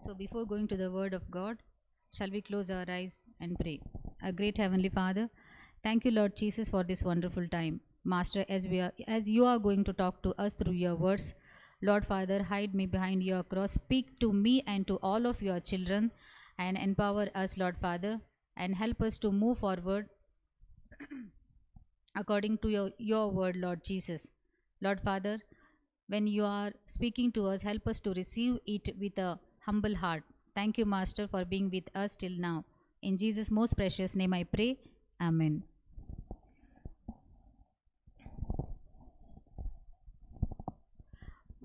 So before going to the word of God, shall we close our eyes and pray? Our great heavenly Father, thank you Lord Jesus for this wonderful time. Master, as you are going to talk to us through your words, Lord Father, hide me behind your cross. Speak to me and to all of your children and empower us, Lord Father, and help us to move forward according to your word, Lord Jesus. Lord Father, when you are speaking to us, help us to receive it with a humble heart. Thank you, Master, for being with us till now. In Jesus' most precious name I pray. Amen.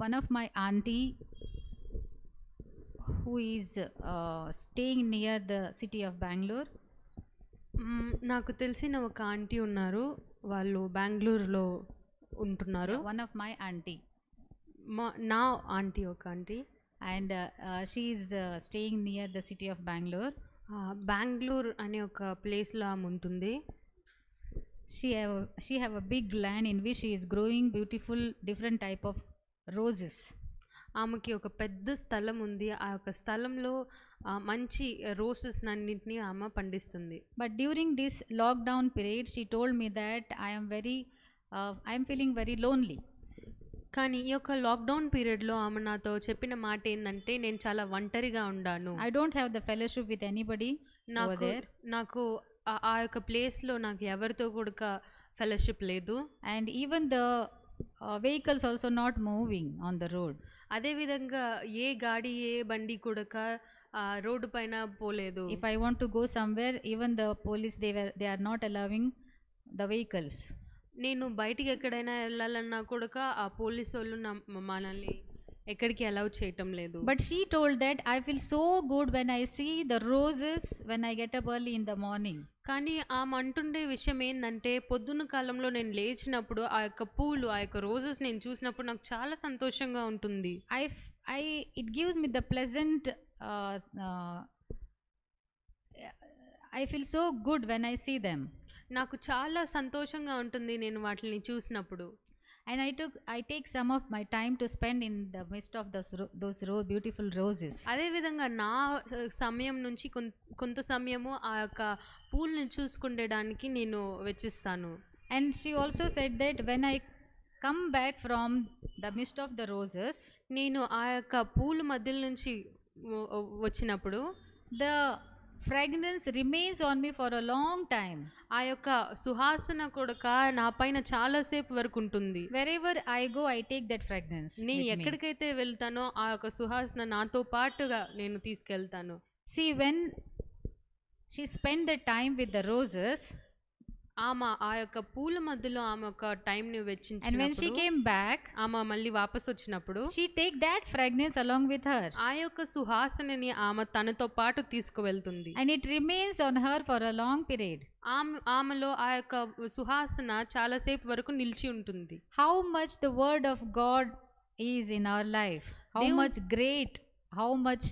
One of my auntie who is staying near the city of Bangalore. నాకు తెలిసిన ఒక aunty ఉన్నారు. వాళ్ళు బెంగళూరులో ఉంటున్నారు. One of my auntie. నా aunty ఒక aunty. And she is staying near the city of Bangalore. Bengaluru అనే ఒక ప్లేస్లో ఆమె ఉంటుంది. She have a big land in which she is growing beautiful different type of roses. ఆమెకి ఒక పెద్ద స్థలం ఉంది. ఆ యొక్క స్థలంలో మంచి రోసెస్ అన్నింటినీ ఆమె పండిస్తుంది. But during this lockdown period she told me that I am feeling very lonely. కానీ ఈ యొక్క లాక్డౌన్ పీరియడ్లో ఆమె నాతో చెప్పిన మాట ఏంటంటే, నేను చాలా ఒంటరిగా ఉన్నాను. I don't have the fellowship with anybody over there. నాకు ఆ యొక్క ప్లేస్లో నాకు ఎవరితో కూడా ఫెలోషిప్ లేదు. And even the vehicles also not moving on the road. అదే విధంగా ఏ గాడి ఏ బండి కూడా రోడ్డు పైన పోలేదు. If I want to go somewhere, even the police they are not allowing the vehicles. నేను బయటికి ఎక్కడైనా వెళ్ళాలన్నా కూడా ఆ పోలీసు వాళ్ళు మనల్ని ఎక్కడికి అలౌ చేయటం లేదు. But she told that I feel so good when I see the roses when I get up early in the morning. కానీ ఆమె అంటుండే విషయం ఏంటంటే, పొద్దున్న కాలంలో నేను లేచినప్పుడు ఆ యొక్క పూలు ఆ యొక్క రోజెస్ నేను చూసినప్పుడు నాకు చాలా సంతోషంగా ఉంటుంది. It gives me the pleasant I feel so good when I see them. నాకు చాలా సంతోషంగా ఉంటుంది నేను వాటిని చూసినప్పుడు. And I take some of my time to spend in the midst of those beautiful roses. అదే విధంగా నా సమయం నుంచి కొంత సమయము ఆ యొక్క పూలను చూసుకునేడానికి నేను వెచ్చిస్తాను. And she also said that when I come back from the midst of the roses, నేను ఆ యొక్క పూల మధ్య నుంచి వచ్చినప్పుడు the fragrance remains on me for a long time. ఆ యొక్క సువాసన కూడా నా పైన చాలా సేపు వరకు ఉంటుంది. Wherever I go I take that fragrance. నేను ఎక్కడికైతే వెళ్తానో ఆ యొక్క సువాసన నాతో పాటుగా నేను తీసుకెళ్తాను. See, when she spent the time with the roses, ఆమె ఆ యొక్క పూల మధ్యలో ఆమె ఒక టైం ని వెచ్చించినప్పుడు, and when she came back, ఆమె మళ్ళీ వాపస్ వచ్చినప్పుడు she take that fragrance along with her. ఆ యొక్క సువాసనని ఆమె తనతో పాటు తీసుకువెళ్తుంది. And it remains on her for a long period. ఆమెలో ఆ యొక్క సువాసన చాలా సేపు వరకు నిలిచి ఉంటుంది. How much the word of God is in our life. How much great, how much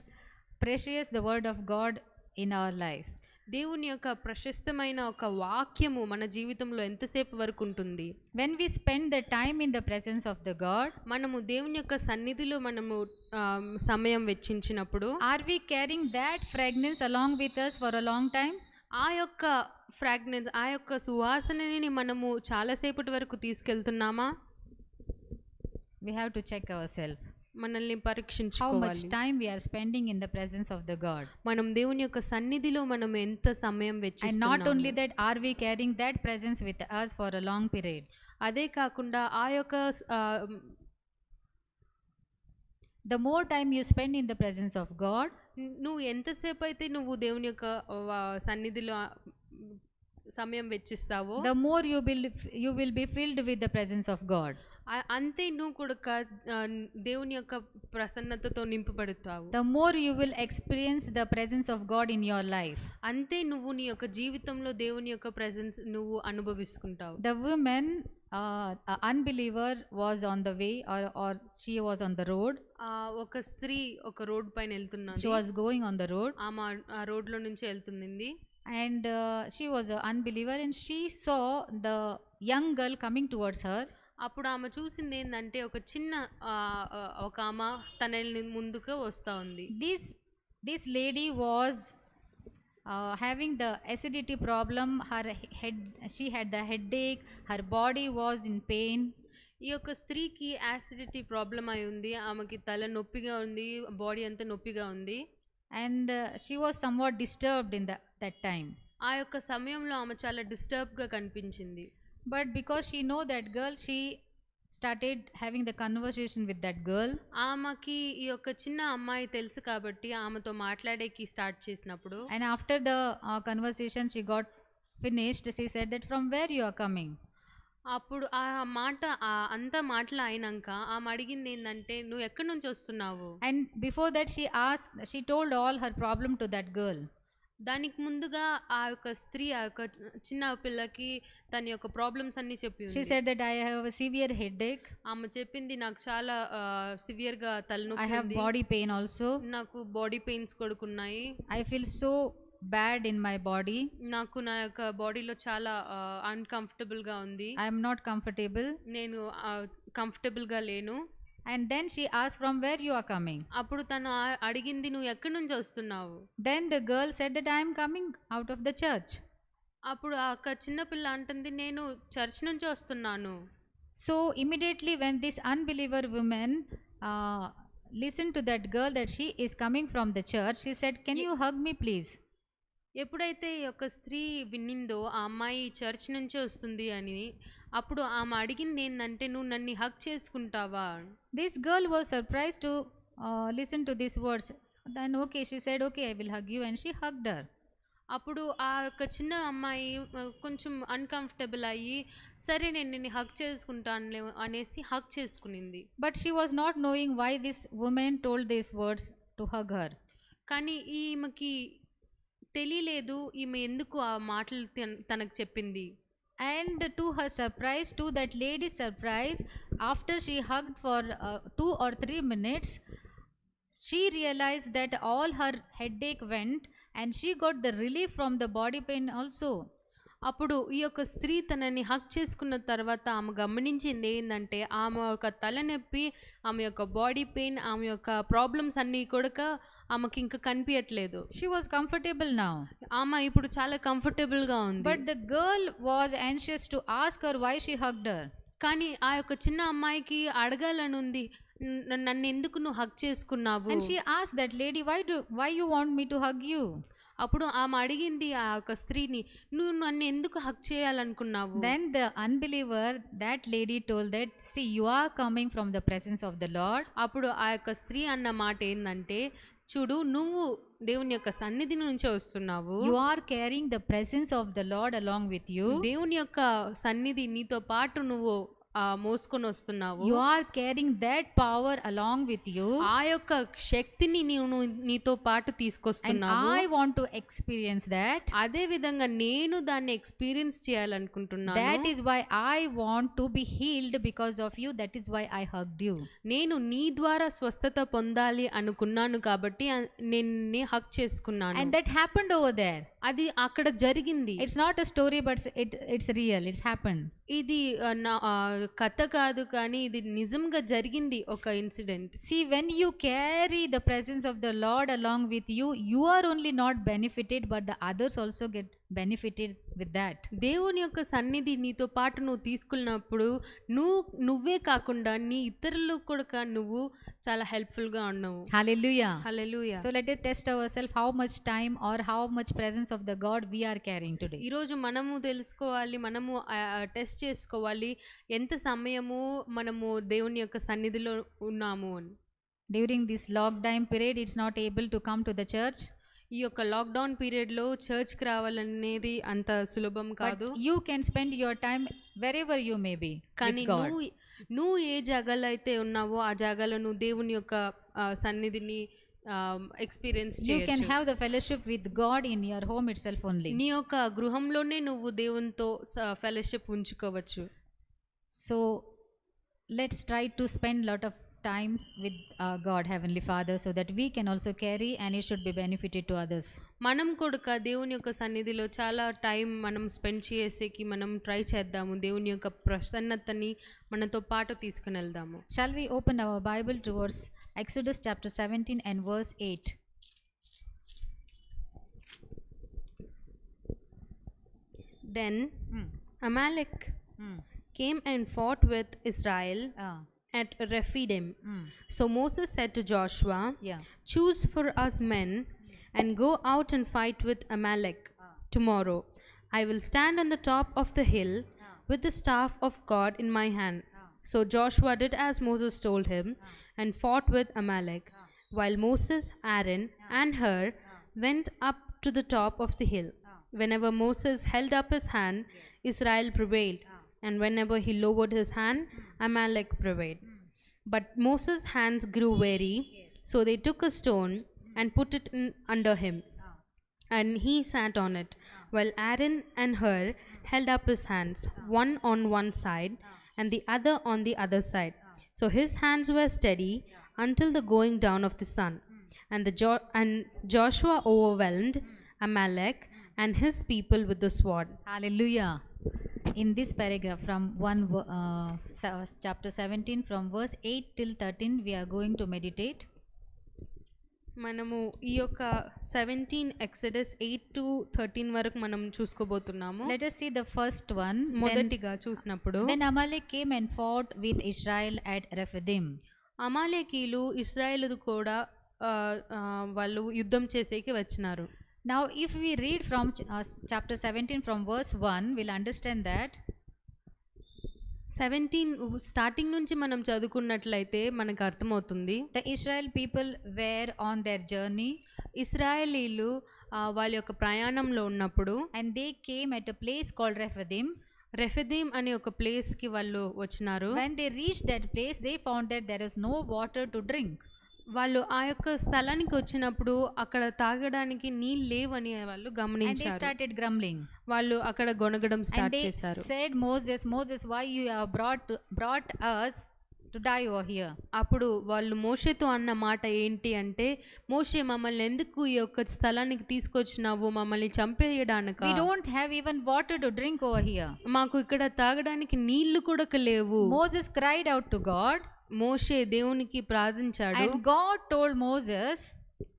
precious the word of God in our life. దేవుని యొక్క ప్రశస్తమైన ఒక వాక్యము మన జీవితంలో ఎంతసేపు వరకు ఉంటుంది. When we spend the time in the presence of the God, మనము దేవుని యొక్క సన్నిధిలో మనము సమయం వెచ్చించినప్పుడు, are we carrying that fragrance along with us for a long time? ఆ యొక్క ఫ్రాగ్రెన్స్ ఆ యొక్క సువాసనని మనము చాలా సేపటి వరకు తీసుకెళ్తున్నామా? We have to check ourselves. మనల్ని How పరీక్షించుకోవాలి. much time we are spending in the presence of the God. మనం దేవుని యొక్క సన్నిధిలో మనం ఎంత సమయం And వెచ్చిస్తున్నాము. not only that, are we carrying that presence with us for a long period? అదే కాకుండా ఆ యొక్క The more time you spend in the presence of God, నువ్వు ఎంతసేపు అయితే నువ్వు దేవుని యొక్క సన్నిధిలో సమయం వెచ్చిస్తావో, the more you will be filled with the presence of God. అంతే నువ్వు కూడా దేవుని యొక్క ప్రసన్నతతో నింపబడతావు. The more you will experience the presence of God in your life. అంతే నువ్వు నీ యొక్క జీవితంలో దేవుని యొక్క ప్రెజెన్స్ నువ్వు అనుభవిస్తుంటావు. The woman, unbeliever, was on the way or she was on the road. ఒక స్త్రీ ఒక రోడ్ పైన వెళ్తున్నది. She was going on the road. ఆమె ఆ రోడ్ లో నుంచి వెళ్తుంది. And she was an unbeliever and she saw the young girl coming towards her. అప్పుడు ఆమె చూసింది ఏంటంటే, ఒక చిన్న ఒక ఆమె తనని ముందుకు వస్తూ ఉంది. This this lady was having the acidity problem. Her head, she had the headache, her body was in pain. ఈ యొక్క స్త్రీకి యాసిడిటీ ప్రాబ్లం అయి ఉంది, ఆమెకి తల నొప్పిగా ఉంది, బాడీ అంతా నొప్పిగా ఉంది. And she was somewhat disturbed in that time. ఆ యొక్క సమయంలో ఆమె చాలా డిస్టర్బ్గా కనిపించింది. But because she know that girl, she started having the conversation with that girl. ఆమెకి ఈ యొక్క చిన్న అమ్మాయి తెలుసు కాబట్టి ఆమెతో మాట్లాడేకి స్టార్ట్ చేసినప్పుడు, And after the conversation she got finished, she said that from where you are coming. అప్పుడు ఆ మాట అంత మాటలు అయినాక ఆమె అడిగింది ఏంటంటే, నువ్వు ఎక్కడి నుంచి వస్తున్నావు? And before that she told all her problem to that girl. దానికి ముందుగా ఆ యొక్క స్త్రీ ఆ యొక్క చిన్న పిల్లకి తన యొక్క ప్రాబ్లమ్స్ అన్ని చెప్పి She said that I have a severe headache. ఆమె చెప్పింది, నాకు చాలా సివియర్ గా I తలనొప్పి have ఉంది, body pain also. నాకు బాడీ పెయిన్స్ కొడుకున్నాయి, I feel so bad in my body. నాకు నా యొక్క బాడీలో చాలా అన్కంఫర్టబుల్ గా ఉంది, I am not comfortable. నేను కంఫర్టబుల్ గా లేను. And then she asked from where you are coming. అప్పుడు తను అడిగింది, నువ్వు ఎక్కడి నుంచి వస్తున్నావు? Then the girl said that I am coming out of the church. అప్పుడు ఆ యొక్క చిన్న పిల్ల అంటుంది, నేను చర్చ్ నుంచి వస్తున్నాను. So immediately when this unbeliever woman listened to that girl that she is coming from the church, she said, can you hug me please? ఎప్పుడైతే ఈ యొక్క స్త్రీ వినిందో ఆ అమ్మాయి చర్చ్ నుంచే వస్తుంది అని, అప్పుడు ఆమె అడిగింది ఏంటంటే, నువ్వు నన్ను హగ్ చేసుకుంటావా? This girl was surprised to listen to these words. Then okay, she said, okay, I will hug you, and she hugged her. అప్పుడు ఆ యొక్క చిన్న అమ్మాయి కొంచెం అన్కంఫర్టబుల్ అయ్యి, సరే నేను నిన్ను హగ్ చేసుకుంటాను అనేసి hug చేసుకునింది. But she was not knowing why this woman told these words to hug her. కానీ ఈమెకి తెలియలేదు ఈమె ఎందుకు ఆ మాటలు తనకు చెప్పింది. And to her surprise, to that lady's surprise, after she hugged for 2 or 3 minutes, she realized that all her headache went and she got the relief from the body pain also. అప్పుడు ఈ యొక్క స్త్రీ తనని హక్ చేసుకున్న తర్వాత ఆమె గమనించింది ఏంటంటే, ఆమె యొక్క తలనొప్పి, ఆమె యొక్క బాడీ పెయిన్, ఆమె యొక్క ప్రాబ్లమ్స్ అన్నీ కూడా ఆమెకి ఇంకా కనిపించట్లేదు. She was comfortable now. ఆమె ఇప్పుడు చాలా కంఫర్టబుల్గా ఉంది. But the girl was anxious to ask her why she hugged her. కానీ ఆ యొక్క చిన్న అమ్మాయికి అడగాలని ఉంది, నన్ను ఎందుకు నువ్వు హక్ చేసుకున్నావు? And she asked that lady, why you want me to hug you? అప్పుడు ఆమె అడిగింది ఆ యొక్క స్త్రీని, నువ్వు నన్ను ఎందుకు Haq చేయాలనుకున్నావు? Then the unbeliever, that lady told that, see, you are coming from the presence of the Lord. అప్పుడు ఆ యొక్క స్త్రీ అన్న మాట ఏంటంటే, చూడు, నువ్వు దేవుని యొక్క సన్నిధి నుంచే వస్తున్నావు, You are carrying the presence of the Lord along with you. దేవుని యొక్క సన్నిధి నీతో పాటు నువ్వు మోసుకొని వస్తున్నావు. You are carrying that power along with you. ఆ యొక్క శక్తిని నీవు నీతో పాటు And తీసుకొస్తున్నావు. I want to experience that. అదే విధంగా నేను దాన్ని ఎక్స్పీరియన్స్ చేయాలనుకుంటున్నాను. That is why I want to be healed because of you. That is why I hugged you. నేను నీ ద్వారా స్వస్థత పొందాలి అనుకున్నాను కాబట్టి నేను హక్ చేసుకున్నాను. And that happened over there. అది అక్కడ జరిగింది. It's not a story, but it's real. It's happened. ఇది కథ కాదు, కానీ ఇది నిజంగా జరిగింది ఒక incident. See, when you carry the presence of the Lord along with you, you are only not benefited, but the others also get benefited with that. దేవుని యొక్క సన్నిధి నీతో పాటు నువ్వు తీసుకున్నప్పుడు నువ్వే కాకుండా నీ ఇతరులు కూడా నువ్వు చాలా హెల్ప్ఫుల్ గా ఉన్నావు. Hallelujah. Hallelujah. So let us test ourselves how much time or how much presence of the God we are carrying today. ఈరోజు మనము తెలుసుకోవాలి, మనము టెస్ట్ చేసుకోవాలి ఎంత సమయము మనము దేవుని యొక్క సన్నిధిలో ఉన్నాము అని. During this lockdown period, it's not able to come to the church. ఈ యొక్క లాక్డౌన్ పీరియడ్ లో చర్చ్ కి రావాలనేది అంత సులభం కాదు. But you can spend your time wherever you may be. కానీ with God. నువ్వు ఏ జాగాలో అయితే ఉన్నావో ఆ జాగాలో నువ్వు దేవుని యొక్క సన్నిధిని ఎక్స్పీరియన్స్ You can చేయొచ్చు. have the fellowship with God in your home itself only. నీ యొక్క గృహంలోనే నువ్వు దేవునితో ఫెలోషిప్ ఉంచుకోవచ్చు. So let's try to spend lot of time with God, Heavenly Father, so that we can also carry and it should be benefited to others. మనం కూడా దేవుని యొక్క సన్నిధిలో చాలా టైం మనం స్పెండ్ చేసేకి మనం ట్రై చేద్దాము. దేవుని యొక్క ప్రసన్నతని మనతో పాటు తీసుకుని వెళ్దాము. Shall we open our Bible towards Exodus chapter 17 and verse 8? Then Mm. Amalek Mm. came and fought with Israel Ah. at Rephidim. Mm. So Moses said to Joshua, Yeah. choose for us men and go out and fight with Amalek tomorrow. I will stand on the top of the hill with the staff of God in my hand. So Joshua did as Moses told him and fought with Amalek, while Moses, Aaron, and Hur went up to the top of the hill. Whenever Moses held up his hand, Israel prevailed, and whenever he lowered his hand, Amalek prevailed. But Moses' hands grew weary, so they took a stone and put it under him, and he sat on it, while Aaron and Hur held up his hands, one on one side and the other on the other side. So his hands were steady until the going down of the sun. And Joshua overwhelmed Amalek and his people with the sword. Hallelujah. In this paragraph from chapter 17 from verse 8 till 13 we are going to meditate. మనము ఈ యొక్క 17 Exodus 8 to 13 వరకు మనం చూసుకోబోతున్నాము. Let us see the first one. మొదటిగా చూసినప్పుడు Then Amalek came and fought with Israel at Rephidim. అమాలేకీలు ఇశ్రాయేలు కూడా వాళ్ళు యుద్ధం చేసేకి వచ్చినారు. Now if we read from chapter 17 from verse 1 we'll understand that 17 starting నుంచి మనం చదువుకున్నట్లయితే మనకు అర్థమవుతుంది. The Israel people were on their journey. ఇశ్రాయేలీలు వాళ్ళ యొక్క ప్రయాణంలో ఉన్నప్పుడు and they came at a place called Rephidim. రెఫిదీం అనే ఒక ప్లేస్ కి వాళ్ళు వచ్చినారు. When they reached that place they found that there is no water to drink. వాళ్ళు ఆ యొక్క స్థలానికి వచ్చినప్పుడు అక్కడ తాగడానికి నీళ్ళు లేవని వాళ్ళు గమనించారు. And they started grumbling. వాళ్ళు అక్కడ గొనగడం స్టార్ట్ చేశారు. And they said, Moses, why you have brought us to die over here? అప్పుడు వాళ్ళు మోషేతో అన్న మాట ఏంటి అంటే, మోషే మమ్మల్ని ఎందుకు ఈ యొక్క స్థలానికి తీసుకొచ్చినావు, మమ్మల్ని చంపేయడానిక? We don't have even water to drink over here. మాకు ఇక్కడ తాగడానికి నీళ్లు కూడా లేవు. Moses cried out to God. మోషే దేవునికి ప్రార్థించాడు. And God told Moses,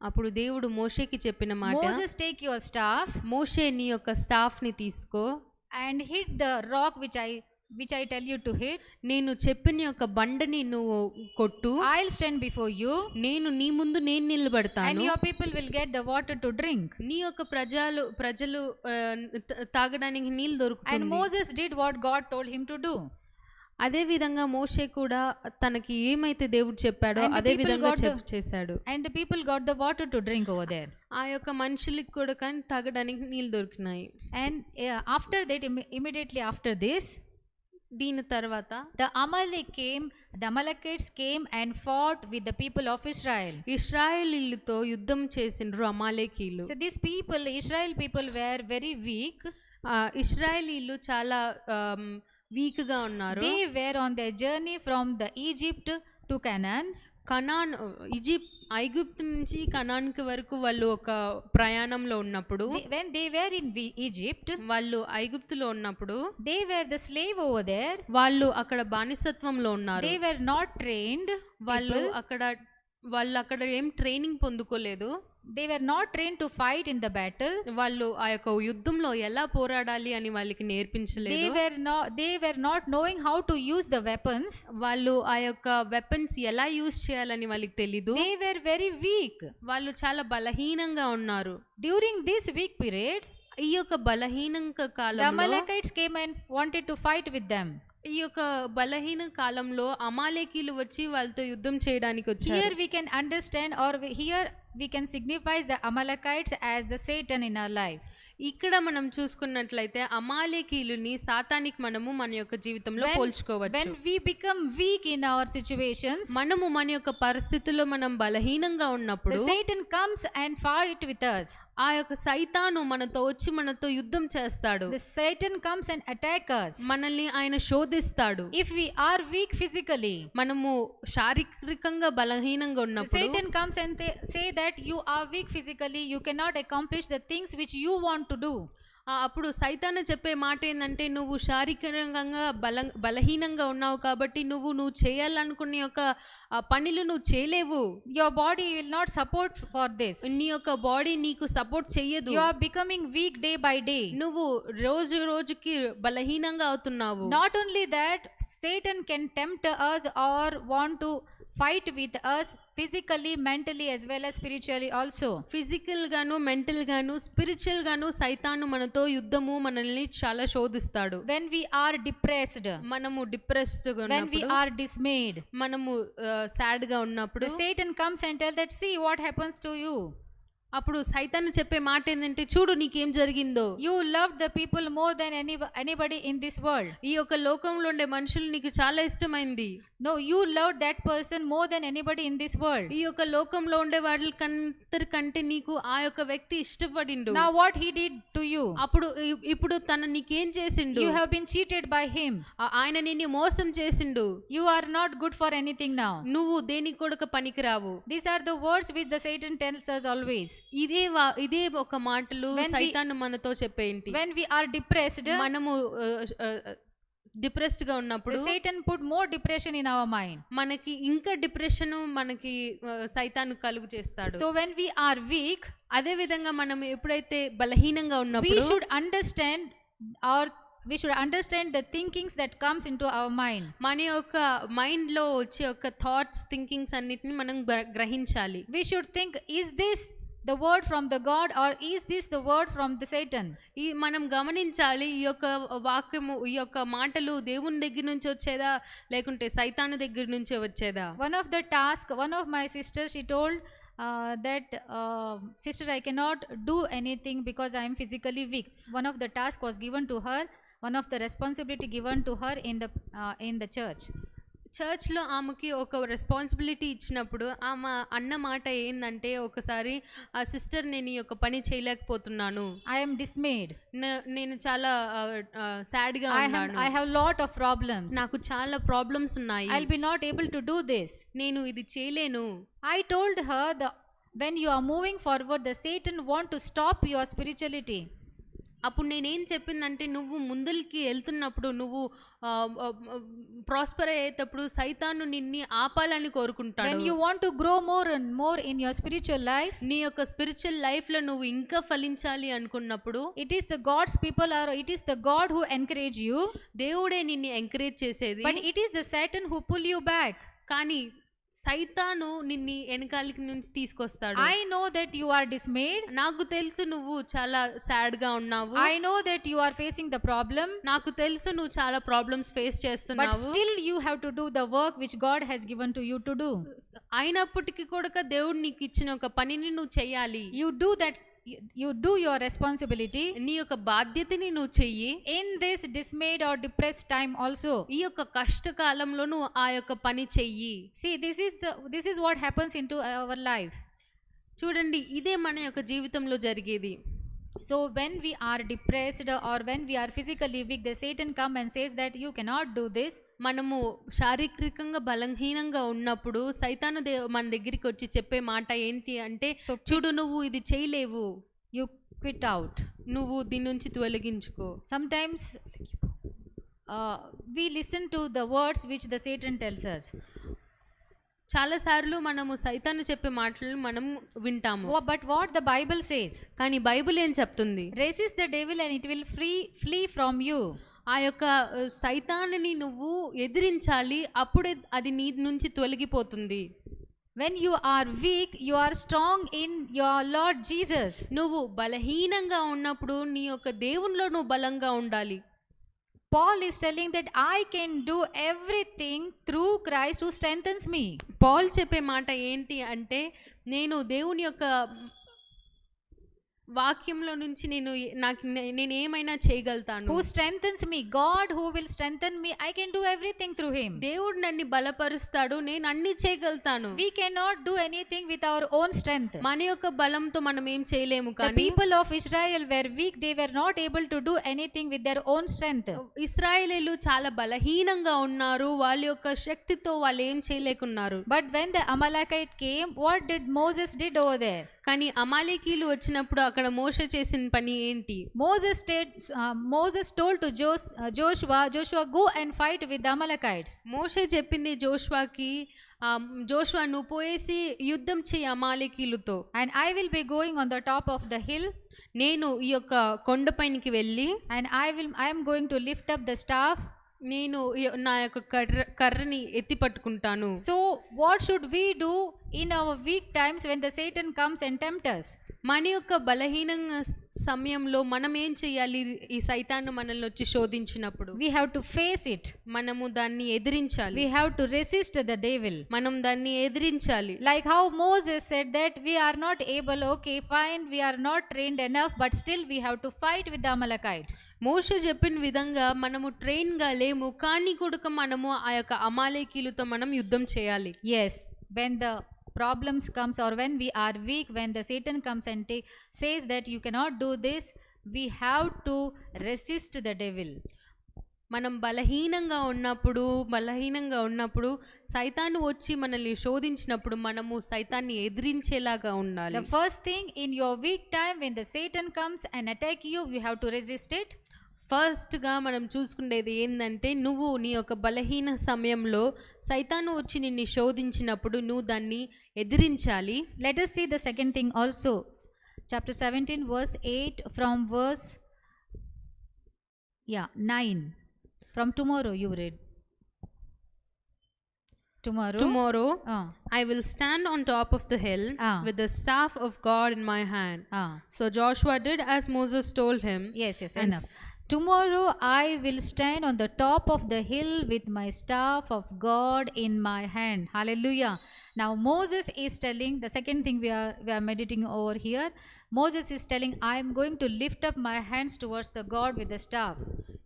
అప్పుడు దేవుడు మోషేకి చెప్పిన మాట, Moses, take your staff. మోషే నీ యొక్క స్టాఫ్ ని తీసుకో and hit the rock which I tell you to hit. నేను చెప్పిన యొక్క బండని నువ్వు కొట్టు. I'll stand before you. నేను నీ ముందు నేను నిలబడతాను. And your people will get the water to drink. నీ యొక్క ప్రజలు తాగడానికి నీళ్ళు దొరుకుతుంది. And Moses did what God told him to do. అదే విధంగా మోషే కూడా తనకి ఏమైతే దేవుడు చెప్పాడో అదే విధంగా చేశాడు. And the people got the water to drink over there. ఆ యొక్క మనుషులకు కూడా కానీ తాగడానికి నీళ్ళు దొరికినాయి. And after that, immediately after this, దీని తర్వాత the Amalekites came and fought with the people of Israel. ఇశ్రాయేలీయులతో యుద్ధం చేసిండ్రు అమాలేకీయులు. So these people, Israel people were very weak. ఇశ్రాయేలీయులు చాలా వీక్ గా ఉన్నారు. They were on their journey from the Egypt to Canaan. ఐగుప్తు నుంచి కనాన్కి వరకు వాళ్ళు ఒక ప్రయాణంలో ఉన్నప్పుడు, when they were in Egypt, వాళ్ళు ఐగుప్తులో ఉన్నప్పుడు, they were the slave over there. వాళ్ళు అక్కడ బానిసత్వంలో ఉన్నారు. They were not trained. వాళ్ళు అక్కడ ఏం training పొందుకోలేదు. They were not trained to fight in the battle. వాళ్ళు ఆ యొక్క యుద్ధంలో ఎలా పోరాడాలి అని వాళ్ళకి నేర్పించలేదు. They were not knowing how to use the weapons. వాళ్ళు ఆ యొక్క వెపన్స్ ఎలా యూజ్ చేయాలని వాళ్ళకి తెలీదు. They were very weak. వాళ్ళు చాలా బలహీనంగా ఉన్నారు. During this weak period, ఈ యొక్క బలహీనంగా కాలంలో the Amalekites came and wanted to fight with them. ఈ యొక్క బలహీన కాలంలో అమాలేకీలు వచ్చి వాళ్ళతో యుద్ధం చేయడానికి వచ్చారు. Here we can understand, or here we can signify the Amalekites as the Satan in our life. ఇక్కడ మనం చూసుకున్నట్లయితే అమాలేకీయులని సాతానికి మనము మన యొక్క జీవితంలో పోల్చుకోవచ్చు. When we become weak in our situations, మనము మన యొక్క పరిస్థితుల్లో మనం బలహీనంగా ఉన్నప్పుడు Satan comes and fight with us. ఆ యొక్క సైతాను మనతో వచ్చి మనతో యుద్ధం చేస్తాడు. The Satan comes and attack us. మనల్ని ఆయన శోధిస్తాడు. If we are weak physically, మనము శారీరకంగా బలహీనంగా ఉన్నప్పుడు Satan comes and say that you are weak physically, you cannot accomplish the things which you want to do. అప్పుడు సైతాను చెప్పే మాట ఏందంటే నువ్వు శారీరకంగా బలహీనంగా ఉన్నావు కాబట్టి నువ్వు చేయాలనుకునే యొక్క పనులు నువ్వు చేయలేవు. Your body will not support for this. నీ యొక్క బాడీ నీకు సపోర్ట్ చెయ్యదు. You are becoming weak day by day. నువ్వు రోజు రోజుకి బలహీనంగా అవుతున్నావు. Not only that, Satan can tempt us or want to fight with us physically, mentally as well as spiritually also. Physical గాను మెంటల్ గాను spiritual గాను సైతాను మనతో యుద్ధము మనల్ని చాలా శోధిస్తాడు. When we are depressed, మనము డిప్రెస్డ్ గా when we ఉన్నప్పుడు, are dismayed, మనము సాడ్ గా ఉన్నప్పుడు Satan comes and tells that, see what happens to you. అప్పుడు సైతాను చెప్పే మాట ఏంటంటే చూడు నీకేం జరిగిందో. You loved the people more than anybody in this world. ఈ యొక్క లోకంలో ఉండే మనుషులు నీకు చాలా ఇష్టమైంది. No, you loved that person more than anybody in this world. ఈ యొక్క లోకంలో ఉండే వాళ్ళకంటే నీకు ఆ యొక్క వ్యక్తి ఇష్టపడిండు. Now what he did to you? ఇప్పుడు తను నీకేం చేసిండు? You have been cheated by him. ఆయన నిన్ను మోసం చేసిండు. You are not good for anything now. నువ్వు దేనికి కూడా పనికిరావు. These are the words which the Satan tells us always. ఇదే ఒక మాటలు సైతాను మనతో చెప్పేంటి. When we are depressed, మనము డిప్రెస్డ్ గా ఉన్నప్పుడు Satan put more depression in our mind. మనకి ఇంకా డిప్రెషన్ మనకి సైతాను కలుగు చేస్తాడు. So when we are weak, అదే విధంగా మనం ఎప్పుడైతే బలహీనంగా ఉన్నప్పుడు we should understand the thinkings that comes into our mind. మన యొక్క మైండ్ లో వచ్చే ఒక థాట్స్ థింకింగ్స్ అన్నిటిని మనం గ్రహించాలి. We should think, is this the word from the God or is this the word from the Satan? ఈ మనం గమనించాలి ఈ యొక్క వాక్యము ఈ యొక్క మాటలు దేవుని దగ్గర నుంచి వచ్చేదా లేకుంటే సైతాను దగ్గర నుంచి వచ్చేదా. One of my sisters, she told that sister, I cannot do anything because I am physically weak. One of the task was given to her, one of the responsibility given to her in the church. చర్చ్లో ఆమెకి ఒక responsibility ఇచ్చినప్పుడు ఆమె అన్న మాట ఏంటంటే ఒకసారి ఆ సిస్టర్ నేను ఈ యొక్క పని చేయలేకపోతున్నాను, I am dismayed, నేను చాలా సాడ్గా ఉన్నాను, I have lot of problems, నాకు చాలా ప్రాబ్లమ్స్ ఉన్నాయి, I'll be not able to do this, నేను ఇది చేయలేను. I told her when you are moving forward, the Satan want to stop your spirituality. అప్పుడు నేనేం చెప్పిందంటే నువ్వు ముందుకి వెళ్తున్నప్పుడు నువ్వు ప్రాస్పర్ అయ్యేటప్పుడు సైతాను నిన్ని ఆపాలని కోరుకుంటాడు. When you want to grow more and more in your spiritual life, నీ యొక్క స్పిరిచువల్ లైఫ్ లో నువ్వు ఇంకా ఫలించాలి అనుకున్నప్పుడు, it is the God's people or it is the God who encourage you. దేవుడే నిన్ను ఎంకరేజ్ చేసేది. But it is the Satan who pull you back. కానీ సైతాను నిన్ను వెనకాలకి నుంచి తీసుకొస్తాడు. I know that you are dismayed. నాకు తెలుసు నువ్వు చాలా సాడ్ గా ఉన్నావు. I know that you are facing the problem. నాకు తెలుసు నువ్వు చాలా ప్రాబ్లమ్స్ ఫేస్ చేస్తున్నావు. But still you have to do the work which God has given to you to do. అయినప్పటికీ కూడా దేవుడు నీకు ఇచ్చిన ఒక పనిని నువ్వు చేయాలి. You do your responsibility. నీ యొక్క బాధ్యతని నువ్వు చెయ్యి. In this dismayed or depressed time also, ఈ యొక్క కష్టకాలంలో నువ్వు ఆ యొక్క పని చెయ్యి. See, this is what happens into our life. చూడండి, ఇదే మన యొక్క జీవితంలో జరిగేది. So when we are depressed or when we are physically weak, the Satan come and says that you cannot do this. మనము శారీరకంగా బలహీనంగా ఉన్నప్పుడు సైతాను మన దగ్గరికి వచ్చి చెప్పే మాట ఏంటి అంటే, చూడు నువ్వు ఇది చేయలేవు, you quit out, నువ్వు దీని నుంచి తొలగించుకో. Sometimes we listen to the words which the Satan tells us. చాలా సార్లు మనము సైతాను చెప్పే మాటలను మనం వింటాము. But what the Bible says, కానీ బైబిల్ ఏం చెప్తుంది? resist the devil and it will flee from you. ఆ యొక్క సైతానుని నువ్వు ఎదిరించాలి, అప్పుడే అది నీ నుంచి తొలగిపోతుంది. When you are weak, you are strong in your Lord Jesus. నువ్వు బలహీనంగా ఉన్నప్పుడు నీ యొక్క దేవునిలో నువ్వు బలంగా ఉండాలి. Paul is telling that I can do everything through Christ who strengthens me. Paul చెప్పే మాట ఏంటి అంటే, నేను దేవుని యొక్క వాక్యంలో నుంచి నేను ఏమైనా చేయగలుగుతాను. Who strengthens me? God who will strengthen me. I can do everything through him. దేవుడు నన్ను బలపరుస్తాడు, నేను అన్ని చేయగలుగుతాను. We cannot do anything with our own strength. మన యొక్క బలంతో మనం ఏం చేయలేము. కానీ the people of Israel were weak. They were not able to do anything with their own strength. ఇశ్రాయేలీయులు చాలా బలహీనంగా ఉన్నారు, వాళ్ళ యొక్క శక్తితో వాళ్ళు ఏం చేయలేకున్నారు. But when the Amalekite came, what did Moses did over there? కానీ అమాలేకీలు వచ్చినప్పుడు అక్కడ మోషే చేసిన పని ఏంటి? Moses told to Joshua, go and fight with the Amalekites. మోషే చెప్పింది జోషువాకి, జోషువా నువ్వు పోయేసి యుద్ధం చేయి అమాలేకీలతో. And I will be going on the top of the hill. నేను ఈ యొక్క కొండపైనికి వెళ్ళి, and I am going to lift up the staff. నేను నా యొక్క కర్రని ఎత్తి పట్టుకుంటాను. So what should we do in our weak times when the Satan comes and tempt us? మన యొక్క బలహీన సమయంలో మనం ఏం చేయాలి? ఈ సైతాను మనల్ని వచ్చి శోధించినప్పుడు we have to face it. మనము దాన్ని ఎదిరించాలి. We have to resist the devil. మనం దాన్ని ఎదిరించాలి. Like how Moses said that we are not able, okay fine, we are not trained enough, but still we have to fight with the Amalekites. మోషే చెప్పిన విధంగా మనము train గా లేము, కానీ కూడా మనము ఆ యొక్క అమాలేకీలతో మనం యుద్ధం చేయాలి. Yes, when the problems comes or when we are weak, when the Satan comes and says that you cannot do this, we have to resist the devil. మనం బలహీనంగా ఉన్నప్పుడు సైతాను వచ్చి మనల్ని శోధించినప్పుడు మనము సైతాన్ని ఎదిరించేలాగా ఉండాలి. The first thing, in your weak time when the Satan comes and attack you, you have to resist it. ఫస్ట్గా మనం చూసుకునేది ఏంటంటే, నువ్వు నీ యొక్క బలహీన సమయంలో సైతాను వచ్చి నిన్ను శోధించినప్పుడు నువ్వు దాన్ని ఎదిరించాలి. Let us see the second thing also. Chapter 17 verse 8 from verse 9. From tomorrow you read. Tomorrow I will stand on top of the hill with the staff of God in my hand. So Joshua did as Moses told him. Yes, enough. Tomorrow I will stand on the top of the hill with my staff of God in my hand. Hallelujah. Now Moses is telling, the second thing we are meditating over here, Moses is telling, I am going to lift up my hands towards the God with the staff.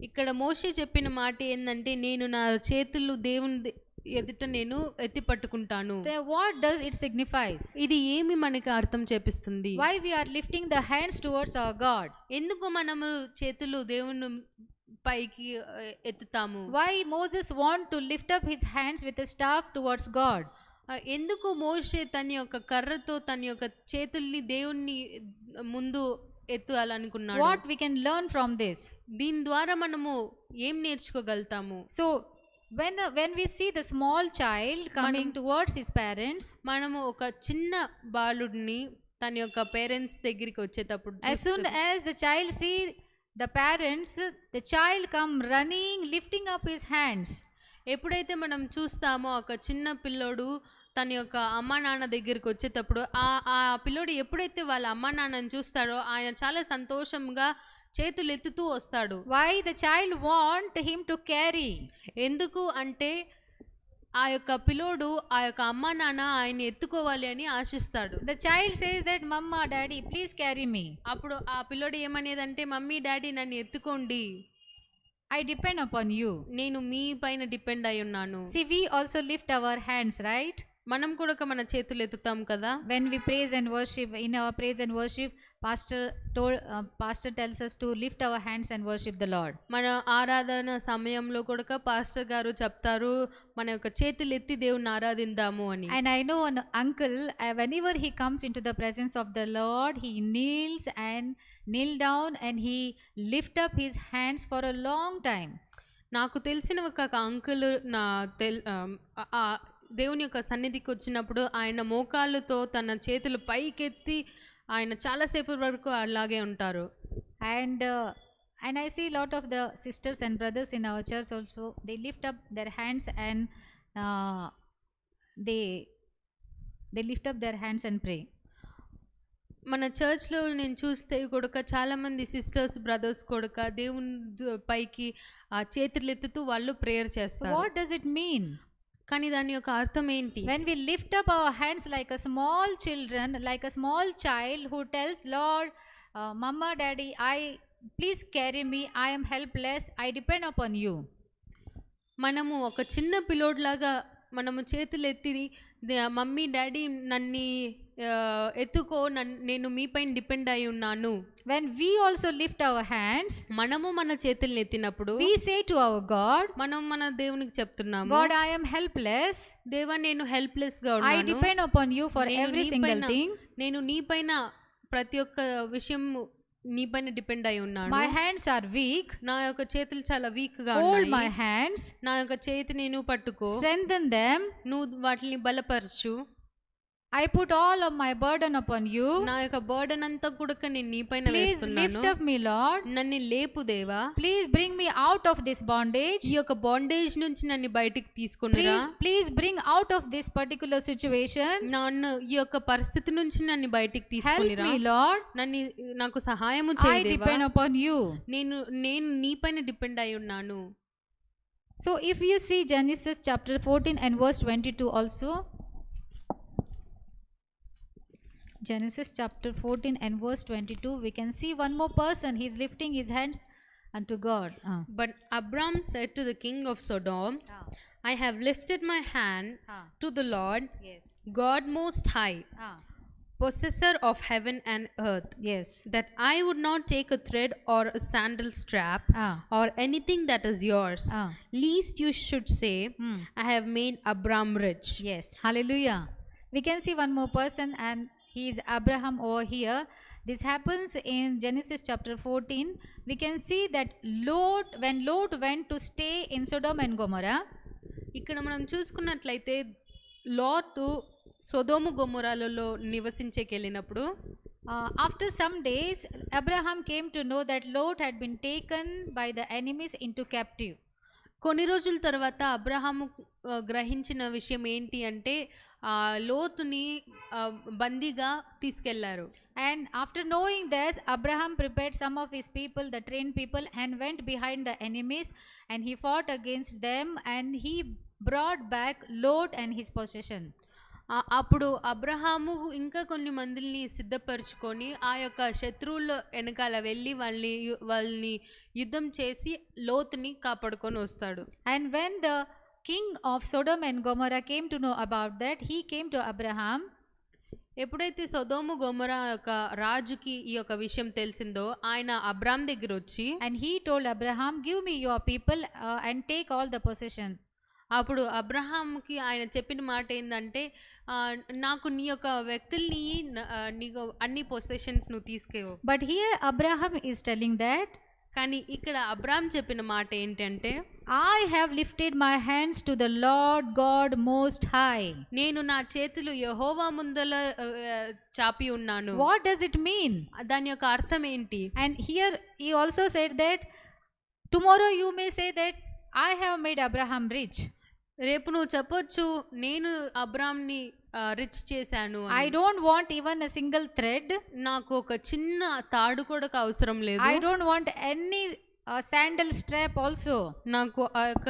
ఇక్కడ మోషే చెప్పిన మాట ఏంటంటే, నేను నా చేతులు దేవుని ఎదుట నేను ఎత్తి పట్టుకుంటాను. What does it signifies? ఇది ఏమి మనకి అర్థం చేపిస్తుంది? Why we are lifting the hands towards our God? ఎందుకు మనము చేతులు దేవుని పైకి ఎత్తుతాము? Why Moses want to lift up his hands with the staff towards God? ఎందుకు మోషే తన యొక్క కర్రతో తన యొక్క చేతుల్ని దేవుని ముందు ఎత్తాలనుకున్నాడు? What we can learn from this? దీని ద్వారా మనము ఏం నేర్చుకోగలుగుతాము? So when we see the small child coming towards his parents, మనము ఒక చిన్న బాలుడిని తన యొక్క పేరెంట్స్ దగ్గరికి వచ్చేటప్పుడు, as soon as the child see the parents, the child come running, lifting up his hands. ఎప్పుడైతే మనం చూస్తామో ఒక చిన్న పిల్లోడు తన యొక్క అమ్మా నాన్న దగ్గరికి వచ్చేటప్పుడు, ఆ పిల్లోడు ఎప్పుడైతే వాళ్ళ అమ్మా నాన్నని చూస్తాడో ఆయన చాలా సంతోషంగా చేతులు ఎత్తుతూ వస్తాడు. Why the child want him to carry? ఎందుకు అంటే ఆ యొక్క పిల్లోడు ఆ యొక్క అమ్మా నాన్న ఆయన ఎత్తుకోవాలి అని ఆశిస్తాడు. The child says that mama daddy please carry me. అప్పుడు ఆ పిల్లోడు ఏమనేదంటే, మమ్మీ డాడీ నన్ను ఎత్తుకోండి, I depend upon you. నేను మీ పైన డిపెండ్ అయి ఉన్నాను. See, we also lift our hands, right? మనం కూడా మన చేతులు ఎత్తుతాం కదా. When we praise and worship, in our praise and worship, pastor tells us to lift our hands and worship the Lord. మన ఆరాధన సమయంలో కూడా పాస్టర్ గారు చెప్తారు, మన యొక్క చేతులు ఎత్తి దేవుని ఆరాధిందాము అని. And I know an uncle, whenever he comes into the presence of the Lord, he kneel down and he lift up his hands for a long time. నాకు తెలిసిన ఒక అంకుల్ దేవుని యొక్క సన్నిధికి వచ్చినప్పుడు ఆయన మోకాళ్ళతో తన చేతులు పైకెత్తి ఆయన చాలాసేపు వరకు అలాగే ఉంటారు. And I see a lot of the sisters and brothers in our church also, they lift up their hands and they lift up their hands and pray. మన చర్చ్లో నేను చూస్తే కూడా చాలామంది సిస్టర్స్ బ్రదర్స్ కూడా దేవుని పైకి ఆ చేతులు ఎత్తుతూ వాళ్ళు ప్రేయర్ చేస్తారు. What does it mean? కానీ దాని యొక్క అర్థం ఏంటి? When we lift up our hands like a small child who tells Lord, mama daddy, please carry me, I am helpless, I depend upon you. మనము ఒక చిన్న పిల్లోడ్లాగా మనము చేతులు ఎత్తి మమ్మీ డాడీ నన్ను ఎత్తుకో, నేను మీపైన డిపెండ్ అయి ఉన్నాను. When we also lift our hands, మనము మన చేతుల్ని ఎత్తినప్పుడు we say to our God, మనం మన దేవునికి చెప్తున్నాము, God, I am helpless. దేవా నేను హెల్ప్లెస్ గా I ఉన్నాను. depend upon you for నేను every single నీపైన- thing. నేను నీపైన ప్రతి ఒక్క విషయం నీపైన డిపెండ్ అయి ఉన్నాను. My hands are weak. నా యొక్క చేతులు చాలా వీక్ గా Hold ఉన్నాయి. my hands. నా యొక్క చేతిని నువ్వు పట్టుకో, Strengthen them. నువ్వు వాటిని బలపరచు. I put all of my burden upon you. నా యొక్క బర్డెన్ అంతా కూడా నేను నీపైన Please వేస్తున్నాను. lift up me, Lord. నన్ను లేపు దేవా. Please bring me out of this bondage. ఈ యొక్క బాండేజ్ నుంచి నన్ను బయటికి తీసుకునిరా. Please bring out of this particular situation. నన్ను ఈ యొక్క పరిస్థితి నుంచి నన్ను బయటికి Help తీసుకునిరా. me, Lord. నాకు సహాయము I చేయి దేవా. depend upon you. నేను నీపైన డిపెండ్ అయి ఉన్నాను. So if you see Genesis chapter 14 and verse 22 also, Genesis chapter 14 and verse 22, we can see one more person. He's lifting his hands unto God. But Abram said to the king of Sodom, I have lifted my hand to the Lord, Yes. God most high, possessor of heaven and earth, Yes. that I would not take a thread or a sandal strap or anything that is yours, lest you should say, I have made Abram rich. Yes. Hallelujah. We can see one more person, and he is Abraham over here. This happens in Genesis chapter 14. We can see that when Lot went to stay in Sodom and Gomorrah, ఇక్కడ మనం చూసుకున్నట్లయితే లోతు సొదోము గొమొరాలలో నివసించేకెళ్ళినప్పుడు after some days, Abraham came to know that Lot had been taken by the enemies into captive. కొన్ని రోజుల తర్వాత అబ్రహాము గ్రహించిన విషయం ఏంటి అంటే లోతుని బందీగా తీసుకెళ్లారు. And after knowing this, Abraham prepared some of his people, the trained people, and went behind the enemies, and he fought against them, and he brought back Lot and his possession. అప్పుడు అబ్రహాము ఇంకా కొన్ని మందిని సిద్ధపరచుకొని ఆ యొక్క శత్రువుల వెనకాల వెళ్ళి వాళ్ళని యుద్ధం చేసి లోతుని కాపాడుకొని వస్తాడు. And when the king of Sodom and Gomorrah came to know about that, he came to Abraham. ఎప్పుడైతే సొదోము గొమొరా యొక్క రాజుకి ఈ యొక్క విషయం తెలిసిందో ఆయన అబ్రామ్ దగ్గర వచ్చి, and he told Abraham, give me your people and take all the possession. అప్పుడు అబ్రహాంకి ఆయన చెప్పిన మాట ఏంటంటే, నాకు నీ యొక్క వ్యక్తుల్ని నీకు అన్ని పొసెషన్స్ నువ్వు తీసుకో. But here Abraham is telling that, కానీ ఇక్కడ అబ్రామ్ చెప్పిన మాట ఏంటంటే, I have lifted my hands to the Lord God most high. నేను నా చేతులు యెహోవా ముందల చాపి ఉన్నాను. What does it mean? దాని యొక్క అర్థం ఏంటి? And here he also said that tomorrow you may say that I have made Abraham rich. రేపు నువ్వు చెప్పొచ్చు నేను అబ్రామ్ని రిచ్ చేశాను. I don't want even a single thread. నాకు ఒక చిన్న తాడు కూడా అవసరం లేదు. I don't want any sandal strap also. నాకు ఆ యొక్క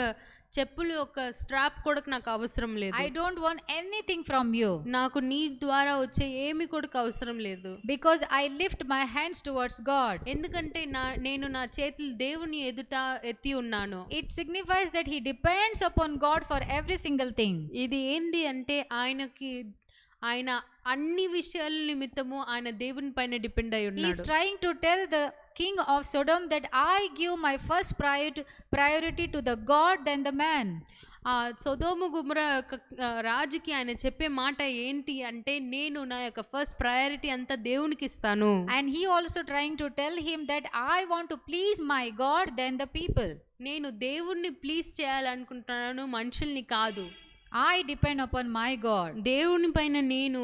చెప్పుల యొక్క స్ట్రాప్ కూడా నాకు అవసరం లేదు. I don't want anything from you. నాకు నీ ద్వారా వచ్చే ఏమి కూడా అవసరం లేదు. Because I lift my hands towards God. ఎందుకంటే నేను నా చేతులు దేవుని ఎదుట ఎత్తి ఉన్నాను. It signifies that he depends upon God for every single thing. ఇది ఏంది అంటే ఆయన అన్ని విషయాల నిమిత్తము ఆయన దేవుని పైన డిపెండ్ అయి ఉన్నాడు. He is trying to tell the king of Sodom that I give my first priority to the God than the man. సొదోము గొమొరా యొక్క రాజుకి ఆయన చెప్పే మాట ఏంటి అంటే, నేను నా యొక్క ఫస్ట్ ప్రయారిటీ అంతా దేవునికి ఇస్తాను. And he also trying to tell him that I want to please my God than the people. నేను దేవుణ్ణి ప్లీజ్ చేయాలనుకుంటున్నాను, మనుషుల్ని కాదు. I depend upon my God. దేవుని పైన నేను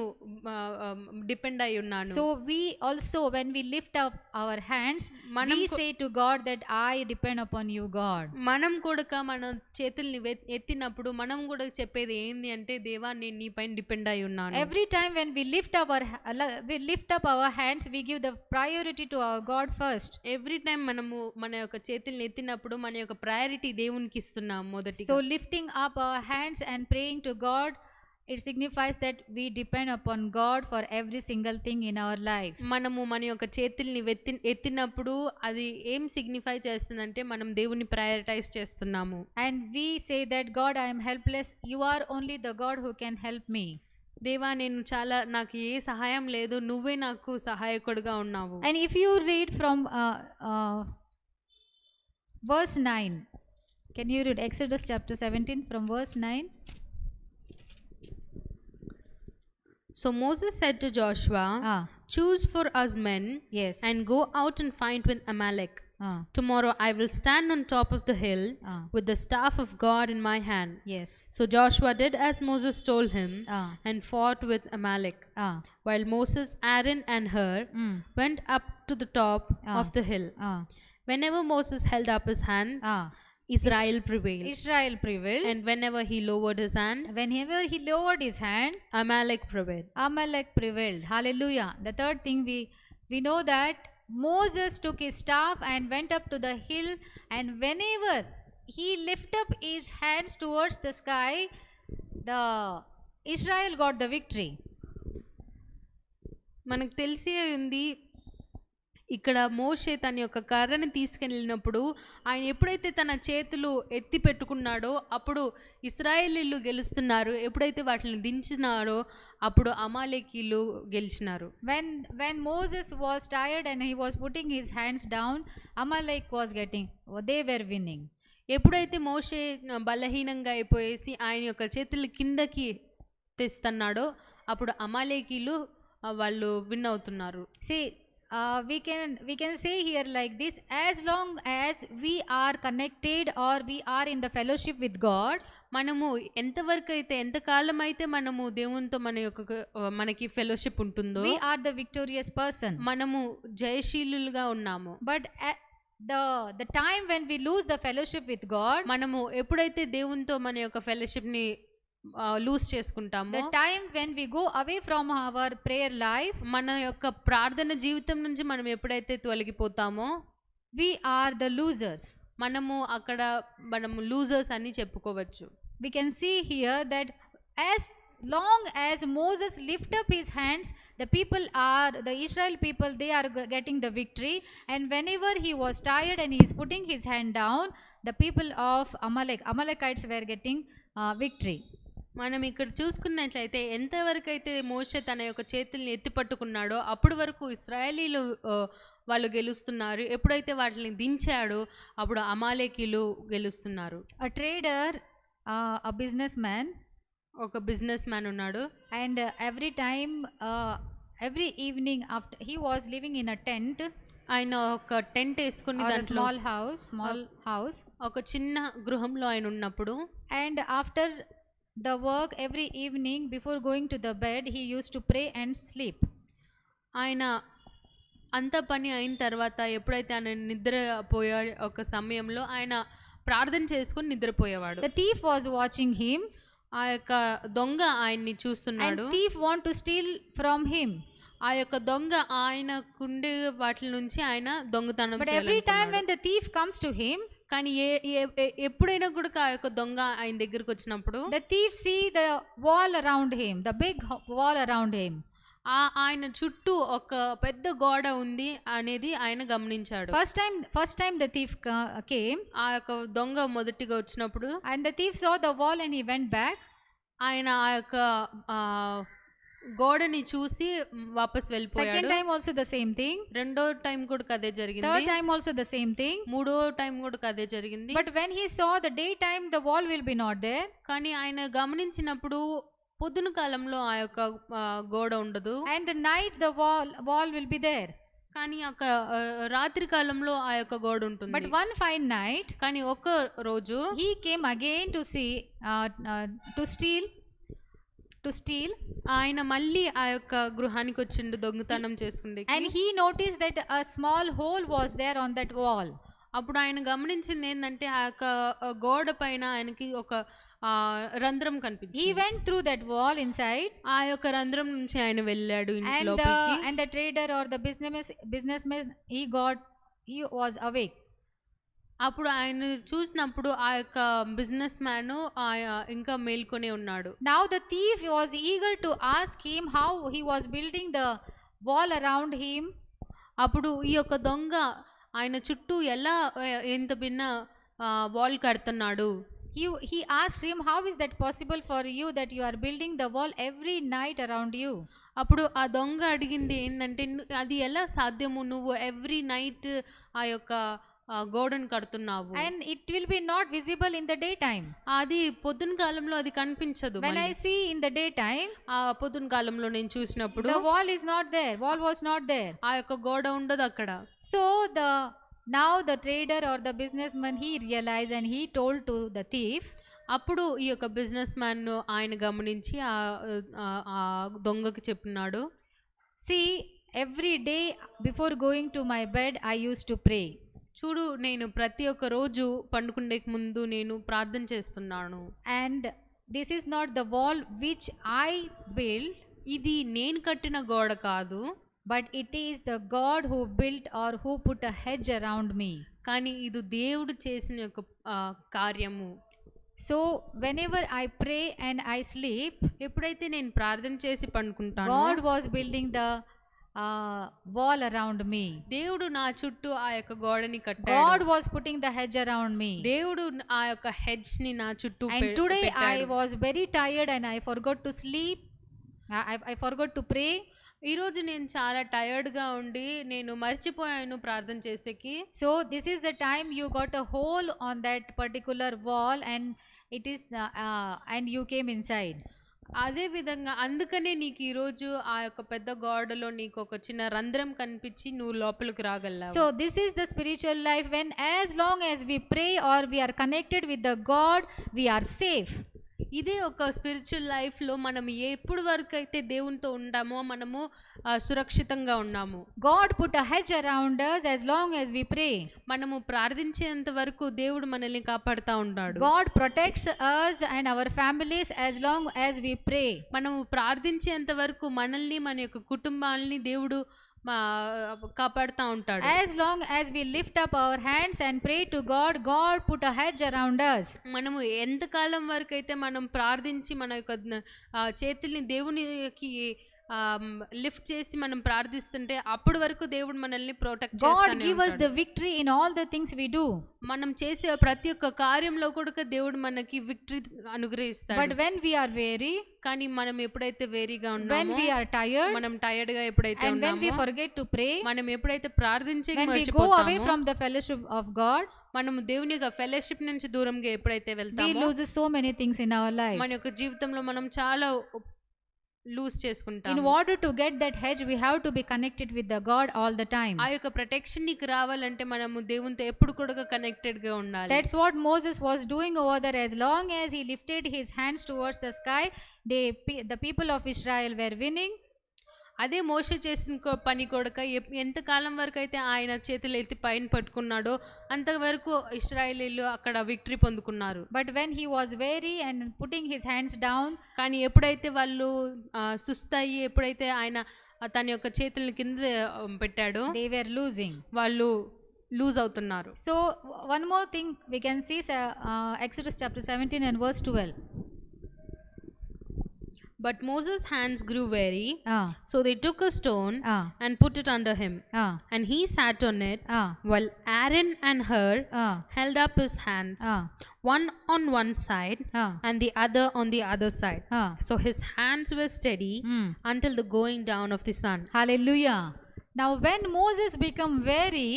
డిపెండ్ అయి ఉన్నాను. So we also, when we lift up our hands, we say to God that I depend upon you, God. మనం కూడా మన చేతుల్ని ఎత్తినప్పుడు మనం కూడా చెప్పేది ఏంది అంటే, దేవా నేను నీ పైన డిపెండ్ అయి ఉన్నాను. Every time when we lift up our hands, we give the priority to our God first. Every time మనము మన యొక్క చేతుల్ని ఎత్తినప్పుడు మన యొక్క ప్రయారిటీ దేవునికి ఇస్తున్నాం మొదటి. So lifting up our hands and praying to God It signifies that we depend upon God for every single thing in our life. మనము మన యొక్క చేతుల్ని ఎత్తినప్పుడు అది ఏం సిగ్నిఫై చేస్తుందంటే మనం దేవుని ప్రయారిటైజ్ చేస్తున్నాము. And we say that God, I am helpless. You are only the God who can help me. దేవా నాకు ఏ సహాయం లేదు, నువ్వే నాకు సహాయకుడిగా ఉన్నావు. And if you read from verse 9, can you read Exodus chapter 17 from verse 9? So Moses said to Joshua, choose for us men, yes, and go out and fight with Amalek. Tomorrow I will stand on top of the hill with the staff of God in my hand. Yes. So Joshua did as Moses told him and fought with Amalek. While Moses, Aaron and Hur went up to the top of the hill. Whenever Moses held up his hand, Israel prevailed. And whenever he lowered his hand, Amalek prevailed. Hallelujah. The third thing we know that Moses took his staff and went up to the hill, and whenever he lifted up his hands towards the sky, the Israel got the victory. మనకు తెలిసే ఉంది, ఇక్కడ మోషే తన యొక్క కర్రని తీసుకెళ్ళినప్పుడు ఆయన ఎప్పుడైతే తన చేతులు ఎత్తి పెట్టుకున్నాడో అప్పుడు ఇశ్రాయేలీయులు గెలుస్తున్నారు. ఎప్పుడైతే వాటిని దించినారో అప్పుడు అమాలేకీయులు గెలిచినారు. When Moses was tired and he was putting his hands down, Amalek was they were winning. ఎప్పుడైతే మోషే బలహీనంగా అయిపోయేసి ఆయన యొక్క చేతులు కిందకి తెస్తున్నాడో అప్పుడు అమాలేకీయులు వాళ్ళు విన్ అవుతున్నారు. See, we can say here like this: as long as we are connected or we are in the fellowship with God, మనము ఎంతవరకు అయితే ఎంతకాలం అయితే మనము దేవునితో మనకి ఫెలోషిప్ ఉంటుందో we are the victorious person. మనము జయశీలులుగా ఉన్నాము. But the time when we lose the fellowship with God, మనము ఎప్పుడైతే దేవునితో మన యొక్క ఫెలోషిప్ ని లూజ్ చేసుకుంటాము, the time when we go away from our prayer life, మన యొక్క ప్రార్థన జీవితం నుంచి మనం ఎప్పుడైతే తొలగిపోతామో we are the losers. మనము లూజర్స్ అని చెప్పుకోవచ్చు. We can see here that as long as Moses lift up his hands, the Israel people, they are getting the victory, and whenever he was tired and he is putting his hand down, the people of Amalekites were getting victory. మనం ఇక్కడ చూసుకున్నట్లయితే ఎంతవరకు అయితే మోషే తన యొక్క చేతుల్ని ఎత్తి పట్టుకున్నాడో అప్పటి వరకు ఇశ్రాయేలీలు వాళ్ళు గెలుస్తున్నారు. ఎప్పుడైతే వాటిని దించాడో అప్పుడు అమాలేకీయులు గెలుస్తున్నారు. A trader, a businessman, ఒక బిజినెస్ మ్యాన్ ఉన్నాడు. And every evening after he was living in a tent, ఆయన ఒక టెంట్ వేసుకుని దాంట్లో small house, ఒక చిన్న గృహంలో ఆయన ఉన్నప్పుడు, and after the work every evening before going to the bed he used to pray and sleep. ఆయన అంత పని అయిన తర్వాత ఎప్పుడైతే ఆయన నిద్రపోయే ఒక సమయంలో ఆయన ప్రార్థన చేసుకుని నిద్రపోయేవాడు. The thief was watching him. ఆ యొక్క దొంగ ఆయన్ని చూస్తున్నాడు. And thief want to steal from him. ఆ యొక్క దొంగ ఆయన కుండే వాటి నుంచి ఆయన దొంగతనం But every time when the thief comes to him, కానీ ఎప్పుడైనా కూడా ఆ యొక్క దొంగ ఆయన దగ్గరికి వచ్చినప్పుడు the thief see the wall around him, the big wall around him. ఆయన చుట్టూ ఒక పెద్ద గోడ ఉంది అనేది ఆయన గమనించాడు. First time the thief came, ఆ యొక్క దొంగ మొదటిగా వచ్చినప్పుడు, and the thief saw the wall and he went back. ఆయన ఆ యొక్క గోడని చూసి వాపస్ వెళ్ళిపోయాడు. Second time also the same thing. రెండో టైం కూడా అదే జరిగింది. Third time also the same thing. మూడో టైం కూడా అదే జరిగింది. But when he saw the daytime the wall will be not there, కానీ ఆయన గమనించినప్పుడు పొద్దున కాలంలో ఆ యొక్క గోడ ఉండదు, and the night the wall will be there. కానీ రాత్రి కాలంలో ఆ యొక్క గోడ ఉంటుంది. But one fine night, కానీ ఒక రోజు he came again to see to steal. ఆయన మళ్ళీ ఆ యొక్క గృహానికి వచ్చిండు దొంగతనం చేసుకుంటే, and he noticed that a small hole was there on that wall. అప్పుడు ఆయన గమనించింది ఏంటంటే ఆ యొక్క గోడ పైన ఆయనకి ఒక రంధ్రం కనిపించింది. He went through that wall inside. ఆ యొక్క రంధ్రం నుంచి ఆయన వెళ్ళాడు లోపలికి. And the trader or the businessman he was awake. అప్పుడు ఆయన చూసినప్పుడు ఆ యొక్క బిజినెస్ మ్యాన్ ఇంకా మేల్కొనే ఉన్నాడు. Now the thief was eager to ask him how he was building the wall around him. అప్పుడు ఈ యొక్క దొంగ ఆయన చుట్టూ ఎలా ఎంత భిన్న వాల్ కడుతున్నాడు. He asked him, how is that possible for you that you are building the wall every night around you? అప్పుడు ఆ దొంగ అడిగింది ఏంటంటే, అది ఎలా సాధ్యము, నువ్వు ఎవ్రీ నైట్ ఆ యొక్క గోడను కడుతున్నావు. And it will be not visible in the daytime. అది పొద్దున కాలంలో అది కనిపించదు. When I see in the daytime, ఆ పొద్దున కాలంలో నేను చూసినప్పుడు the wall is not there. Wall was not there. ఆ యొక్క గోడ ఉండదు అక్కడ. So now the trader or the businessman, he realized and he told to the thief. అప్పుడు ఈ యొక్క బిజినెస్ మ్యాన్ ఆయన గమనించి ఆ దొంగకి చెప్పినాడు, see, every day before going to my bed I used to pray. చూడు, నేను ప్రతి ఒక్క రోజు పండుకునే ముందు నేను ప్రార్థన చేస్తున్నాను. And this is not the wall which I built. ఇది నేను కట్టిన గోడ కాదు, but it is the God who built or who put a hedge around me. కానీ ఇది దేవుడు చేసిన యొక్క కార్యము. So whenever I pray and I sleep, ఎప్పుడైతే నేను ప్రార్థన చేసి పండుకుంటాను, God was building the wall around me. దేవుడు నా చుట్టూ ఆ యొక్క గోడని కట్టాడు. God was putting the hedge around me. దేవుడు ఆ యొక్క హెడ్జ్ ని నా చుట్టూ and today I was very tired and I forgot to sleep. I forgot to pray. ఈరోజు నేను చాలా టైర్డ్గా ఉండి నేను మర్చిపోయాను ప్రార్థన చేసేకి. So this is the time you got a hole on that particular wall and it is and you came inside. అదే విధంగా అందుకనే నీకు ఈరోజు ఆ యొక్క పెద్ద గోడలో నీకు ఒక చిన్న రంధ్రం కనిపించి నువ్వు లోపలికి రాగలవు. So this is the spiritual life, when as long as we pray or we are connected with the God, we are safe. ఇదే ఒక స్పిరిచువల్ లైఫ్లో మనం ఎప్పుడు వరకు అయితే దేవునితో ఉంటామో మనము సురక్షితంగా ఉన్నాము. God put a hedge around us as long as we pray. మనము ప్రార్థించేంత వరకు దేవుడు మనల్ని కాపాడుతూ ఉంటాడు. God protects us and our families as long as we pray. మనము ప్రార్థించేంత వరకు మనల్ని మన యొక్క కుటుంబాలని దేవుడు కాపాడుతూ ఉంటాడు. As long as we lift up our hands and pray to God, God put a hedge around us. మనము ఎంత కాలం వరకు అయితే మనం ప్రార్థించి మన యొక్క చేతుల్ని దేవునికి లిఫ్ట్ చేసి మనం ప్రార్థిస్తుంటే అప్పటి వరకు దేవుడు మనల్ని ప్రొటెక్ట్ చేస్తానే ఉంటాడు. God give us the victory in all the things we do. మనం చేసే ప్రతి ఒక్క కార్యంలో కూడా దేవుడు మనకి విక్టరీ అనుగ్రహిస్తాడు. But when we are weary, కానీ మనం ఎప్పుడైతే వేరీగా ఉన్నామో, when we are tired, మనం టైర్డ్ గా ఎప్పుడైతే ఉన్నామో, and when we forget to pray, మనం ఎప్పుడైతే ప్రార్థించే when we go away from the fellowship of God, మనము దేవుని యొక్క ఫెలోషిప్ నుంచి దూరంగా ఎప్పుడైతే వెళ్తామో, we lose so many things in our lives. మన యొక్క జీవితంలో మనం చాలా లూజ్ చేసుకుంటాం. In order to get that hedge, we have to be connected with the God all the time. ఆ యొక్క ప్రొటెక్షన్ నీకు రావాలంటే మనము దేవునితో ఎప్పుడు కూడా కనెక్టెడ్ గా ఉండాలి. That's what Moses was doing over there. As long as he lifted his hands towards the sky, the people of Israel were winning. అదే మోషే చేసిన పని కొడక ఎంతకాలం వరకు అయితే ఆయన చేతులు ఎత్తి పైన పట్టుకున్నాడో అంతవరకు ఇశ్రాయేలీలు అక్కడ విక్టరీ పొందుకున్నారు. But when he was very and putting his hands down, కానీ ఎప్పుడైతే వాళ్ళు సుస్తయ్యి ఎప్పుడైతే ఆయన తన యొక్క చేతులను కింద పెట్టాడో, దే వర్ లూజింగ్, వాళ్ళు లూజ్ అవుతున్నారు. So one more thing we can see Exodus chapter 17 and verse 12. But Moses' hands grew weary, so they took a stone and put it under him, and he sat on it, while Aaron and Hur held up his hands, one on one side and the other on the other side. So his hands were steady until the going down of the sun. Hallelujah. Now when Moses became weary,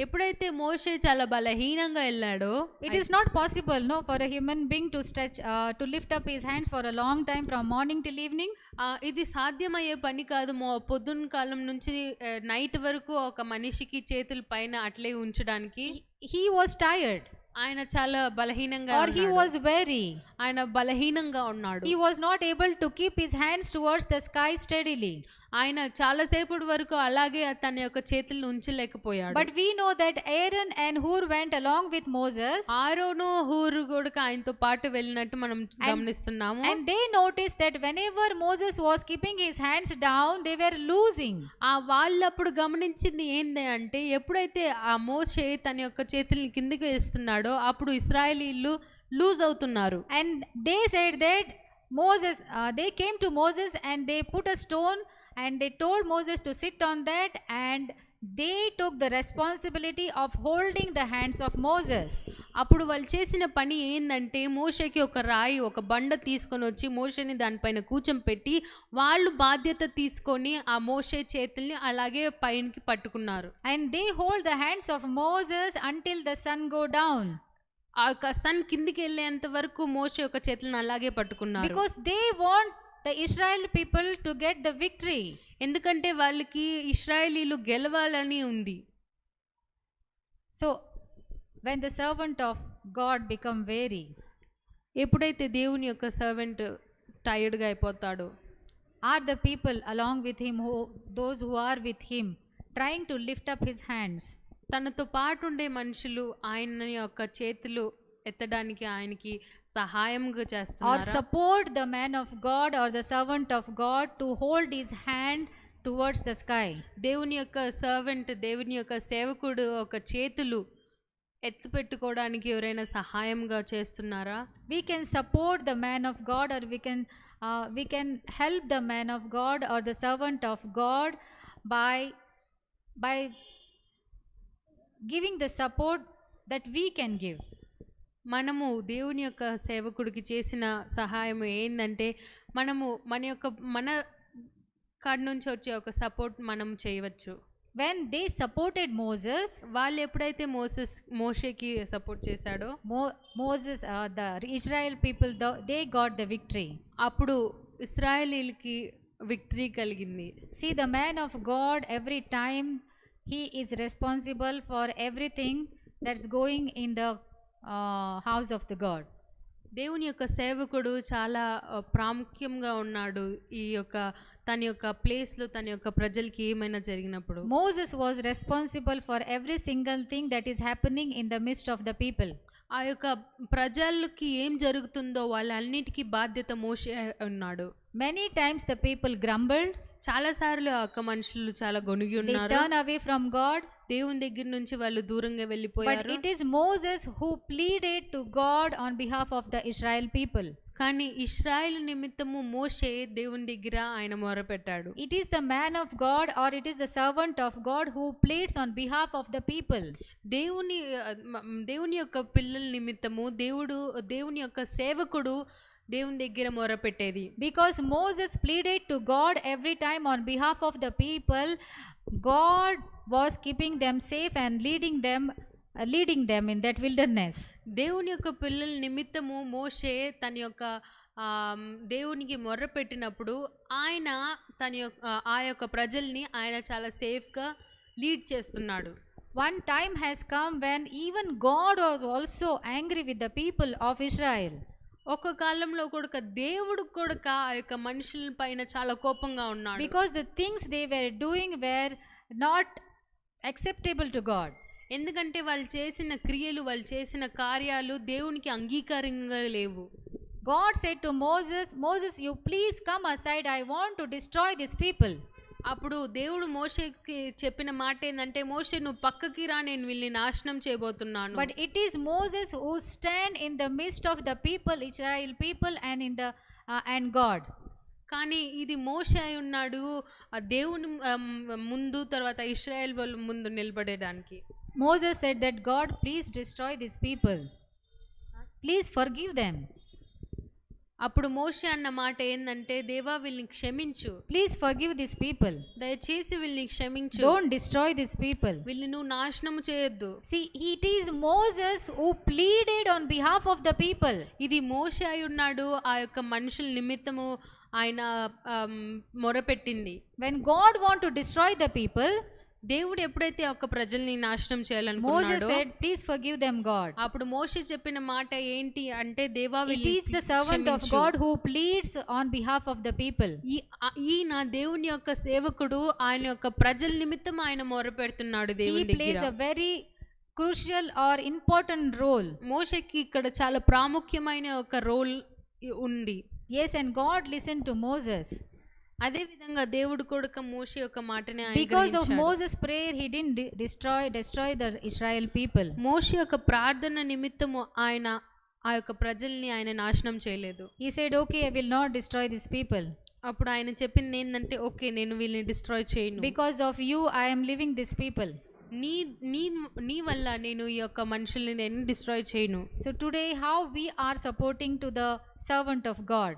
ఎప్పుడైతే మోషే చాలా బలహీనంగా వెళ్ళాడో, it is not possible for a human being to stretch to lift up his hands for a long time from morning till evening. ఇది సాధ్యమయ్యే పని కాదు. పొద్దున్న కాలం నుంచి నైట్ వరకు ఒక మనిషికి చేతుల పైన అట్లే ఉంచడానికి. He was tired. ఆయన చాలా బలహీనంగా, or he was weary, ఆయన బలహీనంగా ఉన్నాడు. he was not able to keep his hands towards the sky steadily. ఆయన చాలాసేపటి వరకు అలాగే తన యొక్క చేతులను ఉంచలేకపోయాడు. But we know that Aaron and Hur went along with Moses, ఆరోను హూరు కూడా ఆయనతో పాటు వెళ్ళినట్టు మనం గమనిస్తున్నాము. and they noticed that whenever Moses was keeping his hands down, they were losing. వాళ్ళప్పుడు గమనించింది ఏంది అంటే ఎప్పుడైతే ఆ మోషే తన యొక్క చేతుల్ని కిందకి వేస్తున్నాడో అప్పుడు ఇశ్రాయేలీయులు లూజ్ అవుతున్నారు. And they said that Moses, they came to Moses and they put a stone and they told Moses to sit on that, and they took the responsibility of holding the hands of Moses. అప్పుడు వాళ్ళు చేసిన పని ఏందంటే మోషేకి ఒక రాయి ఒక బండ తీసుకొని వచ్చి మోషేని దానిపైన కూర్చోపెట్టి వాళ్ళు బాధ్యత తీసుకొని ఆ మోషే చేతుల్ని అలాగే పైనకి పట్టుకున్నారు. And they hold the hands of Moses until the sun go down. ఆ సన్ కిందికి వెళ్ళేంత వరకు మోషే యొక్క చేతులను అలాగే పట్టుకున్నారు. Because they want the Israel people to get the victory. ఎందుకంటే వాళ్ళకి ఇశ్రాయేలీలు గెలవాలని ఉంది. So when the servant of God become weary, ఎప్పుడైతే దేవుని యొక్క servant టైర్డ్గా అయిపోతాడో, are the people along with him, those who are with him, trying to lift up his hands? తనతో పాటు ఉండే మనుషులు ఆయన యొక్క చేతులు ఎత్తడానికి ఆయనకి సహాయంగా Or చేస్తున్నారు, support the man of God or the servant of God to hold his hand towards the sky? దేవుని యొక్క సర్వెంట్ దేవుని యొక్క సేవకుడు ఒక చేతులు ఎత్తి పెట్టుకోవడానికి ఎవరైనా సహాయంగా చేస్తున్నారా? We can support the man of God, or we can help the man of God or the servant of God by giving the support that we can give. మనము దేవుని యొక్క సేవకుడికి చేసిన సహాయం ఏంటంటే మనము మన కాడి నుంచి వచ్చే ఒక సపోర్ట్ మనం చేయవచ్చు. When they supported Moses, వాళ్ళు ఎప్పుడైతే మోషేకి సపోర్ట్ చేశాడో Moses, the Israel people, they got the victory. అప్పుడు ఇశ్రాయేలీయులకి విక్టరీ కలిగింది. See, the man of God, every time he is responsible for everything that's going in the house of the God. దేవుని యొక్క సేవకుడు చాలా ప్రాముఖ్యంగా ఉన్నాడు ఈ యొక్క తన యొక్క ప్లేస్లో తన యొక్క ప్రజలకి ఏమైనా జరిగినప్పుడు. Moses was responsible for every single thing that is happening in the midst of the people. ఆ యొక్క ప్రజలకి ఏం జరుగుతుందో వాళ్ళన్నిటికీ బాధ్యత మోషే ఉన్నాడు. Many times the people grumbled. చాలాసార్లు ఆ యొక్క మనుషులు చాలా గొనిగి They ఉన్నారు. turn away from God. దేవుని దగ్గర నుంచి వాళ్ళు దూరంగా But వెళ్ళిపోయారు. it is Moses who pleaded to God on behalf of the Israel people. కానీ ఇశ్రాయేలు నిమిత్తము మోషే దేవుని దగ్గర ఆయన మొరపెట్టాడు. It is the man of God or it is the servant of God who pleads on behalf of the people. దేవుని యొక్క పిల్లల నిమిత్తము దేవుని యొక్క సేవకుడు దేవుని దగ్గర మొరపెట్టేది. Because Moses pleaded to God every time on behalf of the people, God was keeping them safe and leading them in that wilderness. దేవుని యొక్క పిల్లల నిమిత్తము మోషే తన యొక్క దేవునికి మొర్రపెట్టినప్పుడు ఆయన ఆ యొక్క ప్రజల్ని ఆయన చాలా సేఫ్గా లీడ్ చేస్తున్నాడు. One time has come when even God was also angry with the people of Israel. ఒక కాలంలో కూడా దేవుడు కూడా ఆ యొక్క మనుషుల పైన చాలా కోపంగా ఉన్నాడు. Because the things they were doing were not acceptable to God. ఎందుకంటే వాళ్ళు చేసిన క్రియలు వాళ్ళు చేసిన కార్యాలు దేవునికి అంగీకారంగా లేవు. God said to Moses, Moses, you please come aside, I want to destroy these people. అప్పుడు దేవుడు మోషేకి చెప్పిన మాట ఏంటంటే మోషే నువ్వు పక్కకి రా, నేను వీళ్ళని నాశనం చేయబోతున్నాను. But it is Moses who stand in the midst of the people, Israel people, and God. కానీ ఇది మోషే అయి ఉన్నాడు ఆ దేవుని ముందు తర్వాత ఇశ్రాయేల్ వాళ్ళ ముందు నిలబడడానికి. Moses said that God, please destroy these people, please forgive them. అప్పుడు మోషే అన్న మాట ఏంటంటే దేవా వీళ్ళని క్షమించు, please forgive these people, దయచేసి వీళ్ళని క్షమించు, don't destroy these people. వీళ్ళని నువ్వు నాశనం చేయొద్దు. See, it is Moses who pleaded on behalf of the people. ఇది మోషే అయి ఉన్నాడు ఆ యొక్క మనుషుల నిమిత్తము ఆయన మొరపెట్టింది. When God want to destroy the people, దేవుడు ఎప్పుడైతే ఒక ప్రజల్ని నాశనం Moses చేయాలనుకున్నాడో said, please forgive them, God. అప్పుడు మోషే చెప్పిన మాట ఏంటి అంటే దేవా It వీళ్ళని is the servant of క్షమించు. God who pleads on behalf of the people. ఈయన దేవుని యొక్క సేవకుడు, ఆయన యొక్క ప్రజల నిమిత్తం ఆయన మొరపెడుతున్నాడు He దేవుని plays దగ్గర. a very crucial or important role. మోషేకి ఇక్కడ చాలా ప్రాముఖ్యమైన ఒక రోల్ ఉంది. Yes, and God listened to Moses. అదే విధంగా దేవుడు కూడా మోషే యొక్క మాటని ఆయన Because of గ్రహించాడు. Moses' prayer, he didn't destroy the Israel people. మోషే యొక్క ప్రార్థన నిమిత్తము ఆయన ఆ యొక్క ప్రజల్ని ఆయన నాశనం చేయలేదు. He said, okay, I will not destroy these people. అప్పుడు ఆయన చెప్పింది ఏంటంటే, ఓకే నేను వీళ్ళని డిస్ట్రాయ్ చేయను, Because of you, I am leaving these people. నీ నీ నీ వల్ల నేను ఈ యొక్క మనుషుల్ని నేను డిస్ట్రాయ్ చేయను. So today, how we are supporting to the servant of God?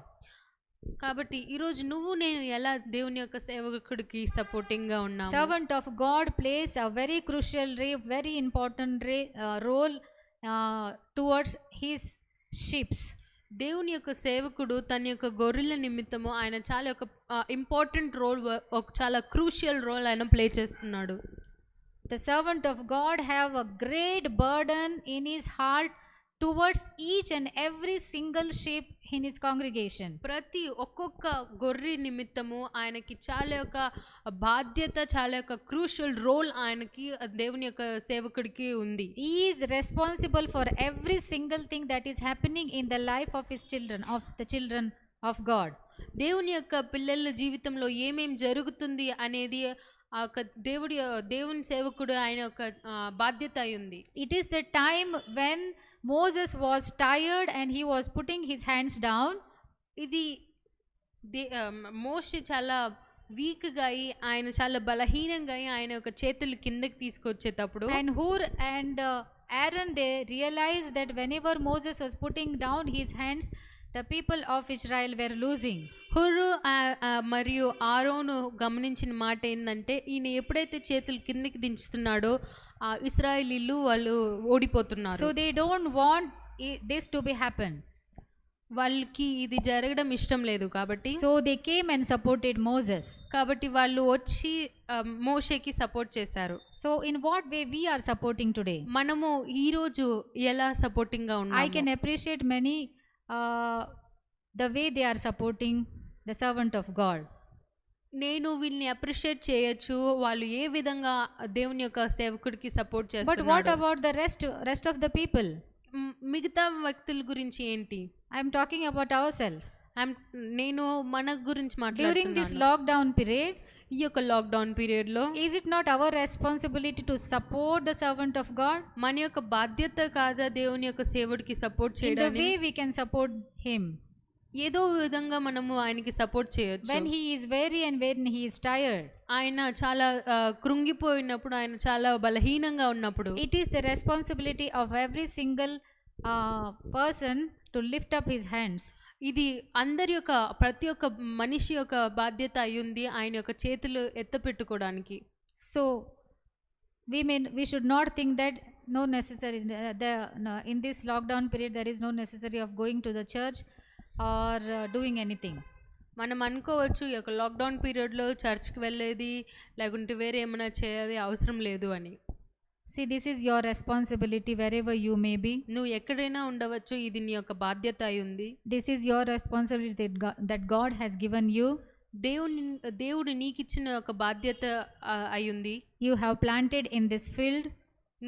కాబట్టి ఈరోజు నువ్వు నేను ఎలా దేవుని యొక్క సేవకుడికి సపోర్టింగ్ గా ఉన్నాము? Servant of God plays a very crucial, very important role towards his sheep. దేవుని యొక్క సేవకుడు తన యొక్క గొర్రెల నిమిత్తము ఆయన చాలా ఒక ఇంపార్టెంట్ రోల్, ఒక చాలా క్రూషియల్ రోల్ ఆయన ప్లే చేస్తున్నాడు. The servant of God have a great burden in his heart towards each and every single sheep in his congregation. ప్రతి ఒక్కొక్క గొర్రె నిమిత్తము ఆయనకి చాలా యొక్క బాధ్యత, చాలా యొక్క క్రూషియల్ రోల్ ఆయనకి దేవుని యొక్క సేవకుడికి ఉంది. He is responsible for every single thing that is happening in the life of his children, of the children of God. దేవుని యొక్క పిల్లల జీవితంలో ఏమేం జరుగుతుంది అనేది ఆ యొక్క దేవుని సేవకుడు ఆయన యొక్క బాధ్యత అయి ఉంది. It is the time when Moses was tired and he was putting his hands down. ఇది మోషే చాలా వీక్గా అయి, ఆయన చాలా బలహీనంగా అయి ఆయన యొక్క చేతులు కిందకి తీసుకొచ్చేటప్పుడు And Hur and Aaron, they realized that whenever Moses was putting down his hands, the people of Israel were losing. హుర్రు మరియు ఆరోను గమనించిన మాట ఏంటంటే, ఈయన ఎప్పుడైతే చేతులు కిందకి దించుతున్నాడో ఆ ఇశ్రాయేలీలు వాళ్ళు ఓడిపోతున్నారు. So they don't want this to be happen. వాళ్ళకి ఇది జరగడం ఇష్టం లేదు కాబట్టి, So they came and supported Moses. కాబట్టి వాళ్ళు వచ్చి మోషేకి సపోర్ట్ చేశారు. So in what way we are supporting today? మనము ఈ రోజు ఎలా సపోర్టింగ్ గా I ఉన్నాము? can appreciate many the way they are supporting the servant of God. నేను వీళ్ళని అప్రిషియేట్ చేయొచ్చు, వాళ్ళు ఏ విధంగా దేవుని యొక్క సేవకుడికి సపోర్ట్ But what చేస్తున్నారు. about the rest of the people? మిగతా వ్యక్తుల గురించి ఏంటి? I am talking about ourselves. నేను మన గురించి During this మాట్లాడుతున్నాను. lockdown period, ఈ యొక్క లాక్డౌన్ పీరియడ్ లో is it not our responsibility to support the servant of God? మన యొక్క బాధ్యత కాదా దేవుని యొక్క సేవకుడికి సపోర్ట్ In the చేయడానికి? way we can support him ఏదో విధంగా మనము ఆయనకి సపోర్ట్ చేయొచ్చు. when he is weary and when he is tired. ఆయన చాలా కృంగిపోయినప్పుడు, ఆయన చాలా బలహీనంగా ఉన్నప్పుడు It is the responsibility of every single person to lift up his hands. ఇది అందరి యొక్క ప్రతి ఒక్క మనిషి యొక్క బాధ్యత అయ్యింది ఆయన యొక్క చేతులు ఎత్తపెట్టుకోవడానికి. So we should not think that no necessary in this lockdown period there is no necessary of going to the church or doing anything. మనం అనుకోవచ్చు ఈ యొక్క లాక్డౌన్ పీరియడ్లో చర్చ్కి వెళ్ళేది లేకుంటే వేరే ఏమైనా చేయాలి అవసరం లేదు అని. See, this is your responsibility wherever you may be. నువ్వు ఎక్కడైనా ఉండవచ్చు, ఇది నీ యొక్క బాధ్యత అయి ఉంది. This is your responsibility that God has given you. దేవుడు నీకు ఇచ్చిన ఒక బాధ్యత అయి ఉంది. You have planted in this field.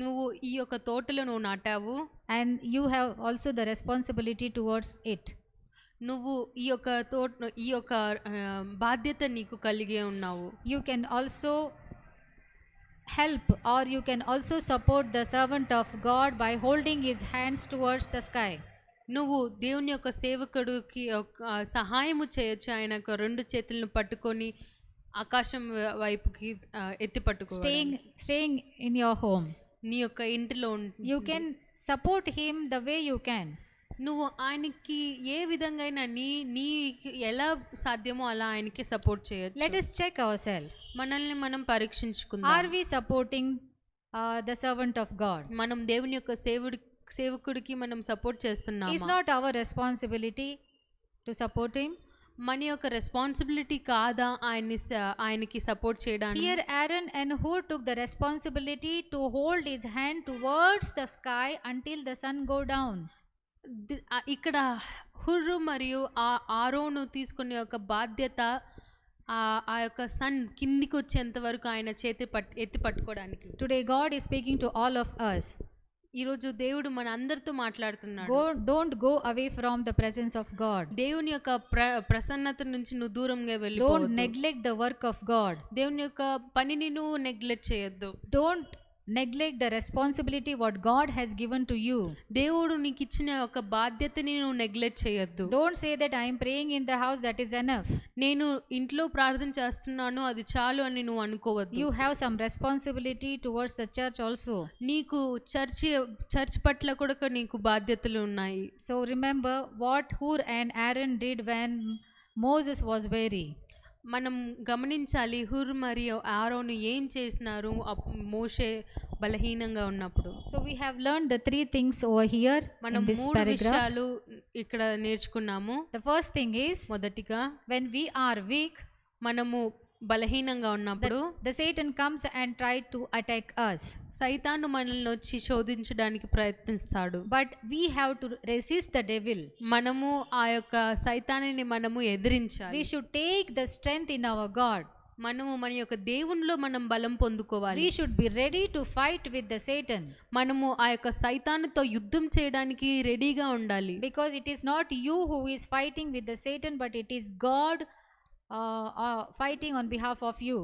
నువ్వు ఈ యొక్క తోటలో నువ్వు నాటావు. And you have also the responsibility towards it. నువ్వు ఈ యొక్క బాధ్యత నీకు కలిగి ఉన్నావు. You can also help or you can also support the servant of God by holding his hands towards the sky. నువ్వు దేవుని యొక్క సేవకుడికి సహాయము చేయొచ్చు. ఆయన యొక్క రెండు చేతులను పట్టుకొని ఆకాశం వైపుకి ఎత్తి పట్టుకో. Staying in your home. నీ యొక్క ఇంటిలో You can support him the way you can. నువ్వు ఆయనకి ఏ విధంగా నీ ఎలా సాధ్యమో అలా ఆయనకి సపోర్ట్ చేయొచ్చు. Let us check ourselves. మనల్ని మనం పరీక్షించుకుందాం. Are we supporting the servant of God? మనం దేవుని యొక్క సేవకుడికి మనం సపోర్ట్ చేస్తున్నామా? It's not our responsibility to support him. మన యొక్క రెస్పాన్సిబిలిటీ కాదా ఆయనకి సపోర్ట్ చేయడానికి? Here Aaron and Hur took the responsibility to hold his hand towards the sky until the sun go down. ఇక్కడ హుర్రు మరియు ఆరోను తీసుకునే యొక్క బాధ్యత ఆ యొక్క సన్ కిందికి వచ్చేంత వరకు ఆయన చేతి ఎత్తి పట్టుకోవడానికి. Today God is speaking to all of us. ఈరోజు దేవుడు మన అందరితో మాట్లాడుతున్నాడు. Don't go away from the presence of God. దేవుని యొక్క ప్రసన్నత నుంచి నువ్వు దూరంగా వెళ్ళిపోవద్దు. Don't neglect the work of God. దేవుని యొక్క పనిని నువ్వు నెగ్లెక్ట్ చేయొద్దు. Don't neglect the responsibility what God has given to you. దేవుడు నీకు ఇచ్చిన ఒక బాధ్యతని నువ్వు నెగ్లెక్ట్ చేయొద్దు. Don't say that I am praying in the house, that is enough. నేను ఇంట్లో ప్రార్థన చేస్తున్నాను అది చాలు అని నువ్వు అనుకోవద్దు. You have some responsibility towards the church also. నీకు చర్చ్ పట్ల కూడా నీకు బాధ్యతలు ఉన్నాయి. So remember what Hur and Aaron did when Moses was weary. మనం గమనించాలి హుర్ మరియు ఆరోను ఏం చేసినారు మోషే బలహీనంగా ఉన్నప్పుడు. So we have learned the three things over here. మనం మూడు విషయాలు ఇక్కడ నేర్చుకున్నాము. The first thing is, మొదటిగా when we are weak, మనము బలహీనంగా ఉన్నప్పుడు the Satan comes and try to attack us. సైతాను మనల్ని వచ్చి శోధించడానికి ప్రయత్నిస్తాడు. But we have to resist the devil. మనము ఆ యొక్క సైతానుని మనము ఎదిరించాలి. We should take the strength in our God. మనము మన యొక్క దేవునిలో మనం బలం పొందుకోవాలి. We should be ready to fight with the Satan. మనము ఆ యొక్క సైతానుతో యుద్ధం చేయడానికి రెడీగా ఉండాలి. Because it is not you who is fighting with the Satan, but it is God fighting on behalf of you.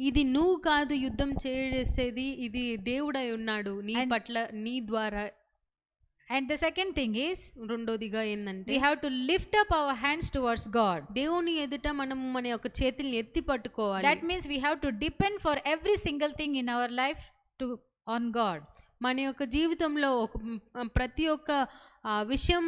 ఇది నువ్వు కాదు యుద్ధం చేసేది, ఇది దేవుడై ఉన్నాడు నీ పట్ల నీ ద్వారా. And the second thing is, రెండోదిగా ఏందంటే we have to lift up our hands towards God. దేవుని ఎదుట మనం మన యొక్క చేతుల్ని ఎత్తి పట్టుకోవాలి. That means we have to depend for every single thing in our life on God. మన యొక్క జీవితంలో ప్రతి ఒక్క విషయం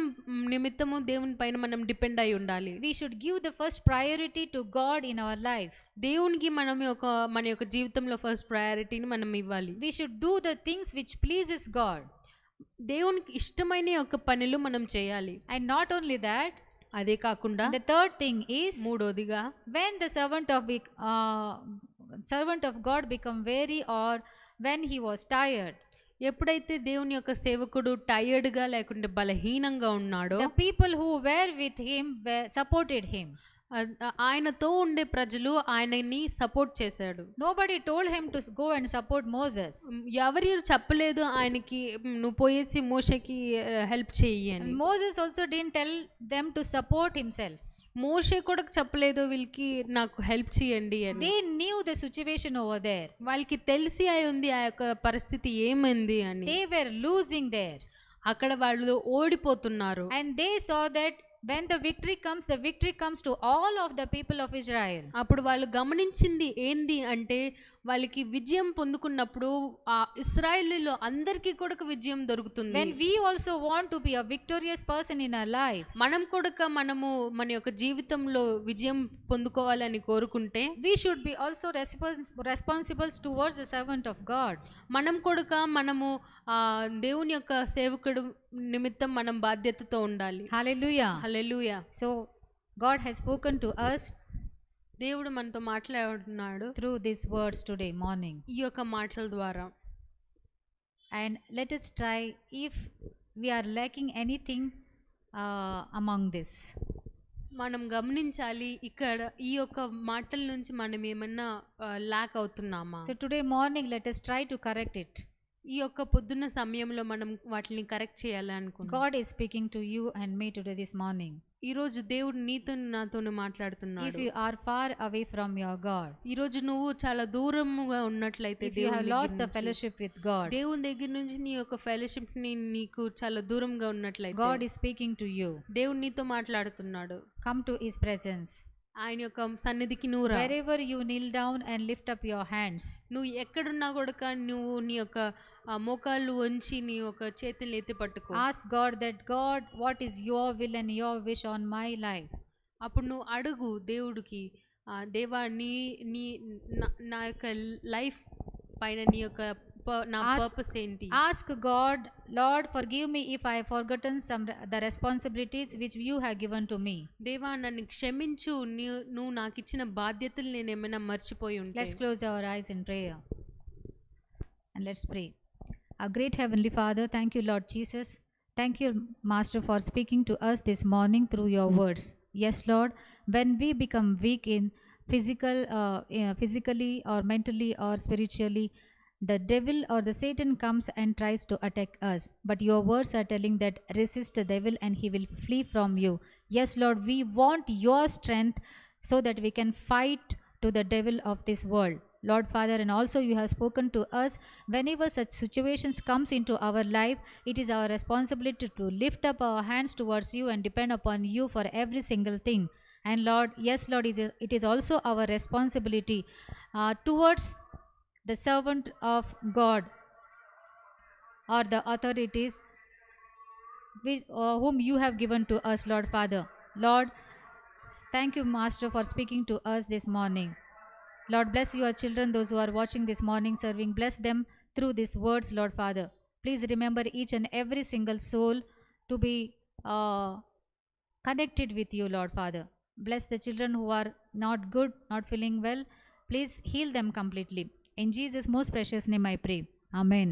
నిమిత్తము దేవుని పైన మనం డిపెండ్ అయి ఉండాలి. We should give the first priority to God in our life. దేవునికి మన యొక్క జీవితంలో ఫస్ట్ ప్రయారిటీని మనం ఇవ్వాలి. We should do the things which pleases God. దేవునికి ఇష్టమైన యొక్క పనులు మనం చేయాలి. And not only that, అదే కాకుండా the third thing is, మూడోదిగా, when the servant of God become weary or when he was tired, ఎప్పుడైతే దేవుని యొక్క సేవకుడు టైర్డ్గా లేకుంటే బలహీనంగా ఉన్నాడో, the people who were with him supported him. ఆయనతో ఉండే ప్రజలు ఆయనని సపోర్ట్ చేశాడు. Nobody told him to go and support Moses. ఎవరు చెప్పలేదు ఆయనకి నువ్వు పోయేసి మోషేకి హెల్ప్ చెయ్యి అని. Moses also didn't tell them to support himself. మోషే కూడా చెప్పలేదు వీళ్ళకి నాకు హెల్ప్ చేయండి అని. They knew the situation over there. వాళ్ళకి తెలిసి అయి ఉంది ఆ యొక్క పరిస్థితి ఏమైంది అని. They were losing there. అక్కడ వాళ్ళు ఓడిపోతున్నారు. And they saw that when the victory comes to all of the people of Israel. అప్పుడు వాళ్ళు గమనించింది ఏంది అంటే వాళ్ళకి విజయం పొందుకున్నప్పుడు ఆ ఇశ్రాయేలీలో అందరికీ కూడా విజయం దొరుకుతుంది. When we also want to be a victorious person in our life, మనము మన యొక్క జీవితంలో విజయం పొందుకోవాలని కోరుకుంటే, we should be also responsible towards the servant of God. మనము దేవుని యొక్క సేవకుడు నిమిత్తం మనం బాధ్యతతో ఉండాలి. Hallelujah. Hallelujah. So God has spoken to us, దేవుడు మనతో మాట్లాడుతున్నాడు through these words today morning. ఈ యొక్క మాటల ద్వారా. And let us try, if we are lacking anything among this, మనం గమనించాలి ఇక్కడ ఈ యొక్క మాటల నుంచి మనం ఏమన్నా lakh అవుతున్నామా. So today morning let us try to correct it. ఈ యొక్క పొద్దున్న సమయంలో మనం వాటిని కరెక్ట్ చేయాలి అనుకుంటున్నాం. God is speaking to you and me today this morning. ఈ రోజు దేవుడు నీతో నాతోనే మాట్లాడుతున్నాడు. If you are far away from your God, ఈ రోజు నువ్వు చాలా దూరంగా ఉన్నట్లయితే, if you have lost the fellowship with God, దేవుని దగ్గర నుంచి నీ యొక్క ఫెలోషిప్ ని నీకు చాలా దూరంగా ఉన్నట్లయితే, God is speaking to you. దేవుడు నీతో మాట్లాడుతున్నాడు. Come to his presence. ఆయన యొక్క సన్నిధికి నువ్వు రా. Wherever you kneel down and lift up your hands, నువ్వు ఎక్కడున్నా కూడా నువ్వు నీ యొక్క మోకాళ్ళు వంచి నీ యొక్క చేతులు ఎత్తి పట్టుకో. ask God that, God, what is your will and your wish on my life. అప్పుడు నువ్వు అడుగు దేవుడికి, దేవా నీ నా యొక్క లైఫ్ పైన నీ యొక్క నా Ask- పర్పస్ ఏంటి? Ask God, Lord, forgive me if I have forgotten the responsibilities which you have given to me. దేవా నన్ను క్షమించు, నువ్వు నాకు ఇచ్చిన బాధ్యతలు నేను ఏమైనా మర్చిపోయి ఉంటే. Let's close our eyes in prayer and let's pray. Our great Heavenly Father, thank you, Lord Jesus. Thank you, Master, for speaking to us this morning through your words. Yes, Lord, when we become weak in physically or mentally or spiritually, the devil or the Satan comes and tries to attack us. But your words are telling that resist the devil and he will flee from you. Yes, Lord, we want your strength so that we can fight to the devil of this world. Lord Father, and also you have spoken to us, whenever such situations comes into our life, it is our responsibility to lift up our hands towards you and depend upon you for every single thing. And Lord, yes, Lord, it is also our responsibility towards the servant of God or the authorities whom you have given to us, Lord Father. Lord, thank you, Master, for speaking to us this morning. Lord, bless your children, those who are watching this morning serving. Bless them through these words, Lord Father. Please remember each and every single soul to be connected with you, Lord Father. Bless the children who are not good, not feeling well. Please heal them completely. In Jesus' most precious name I pray. Amen.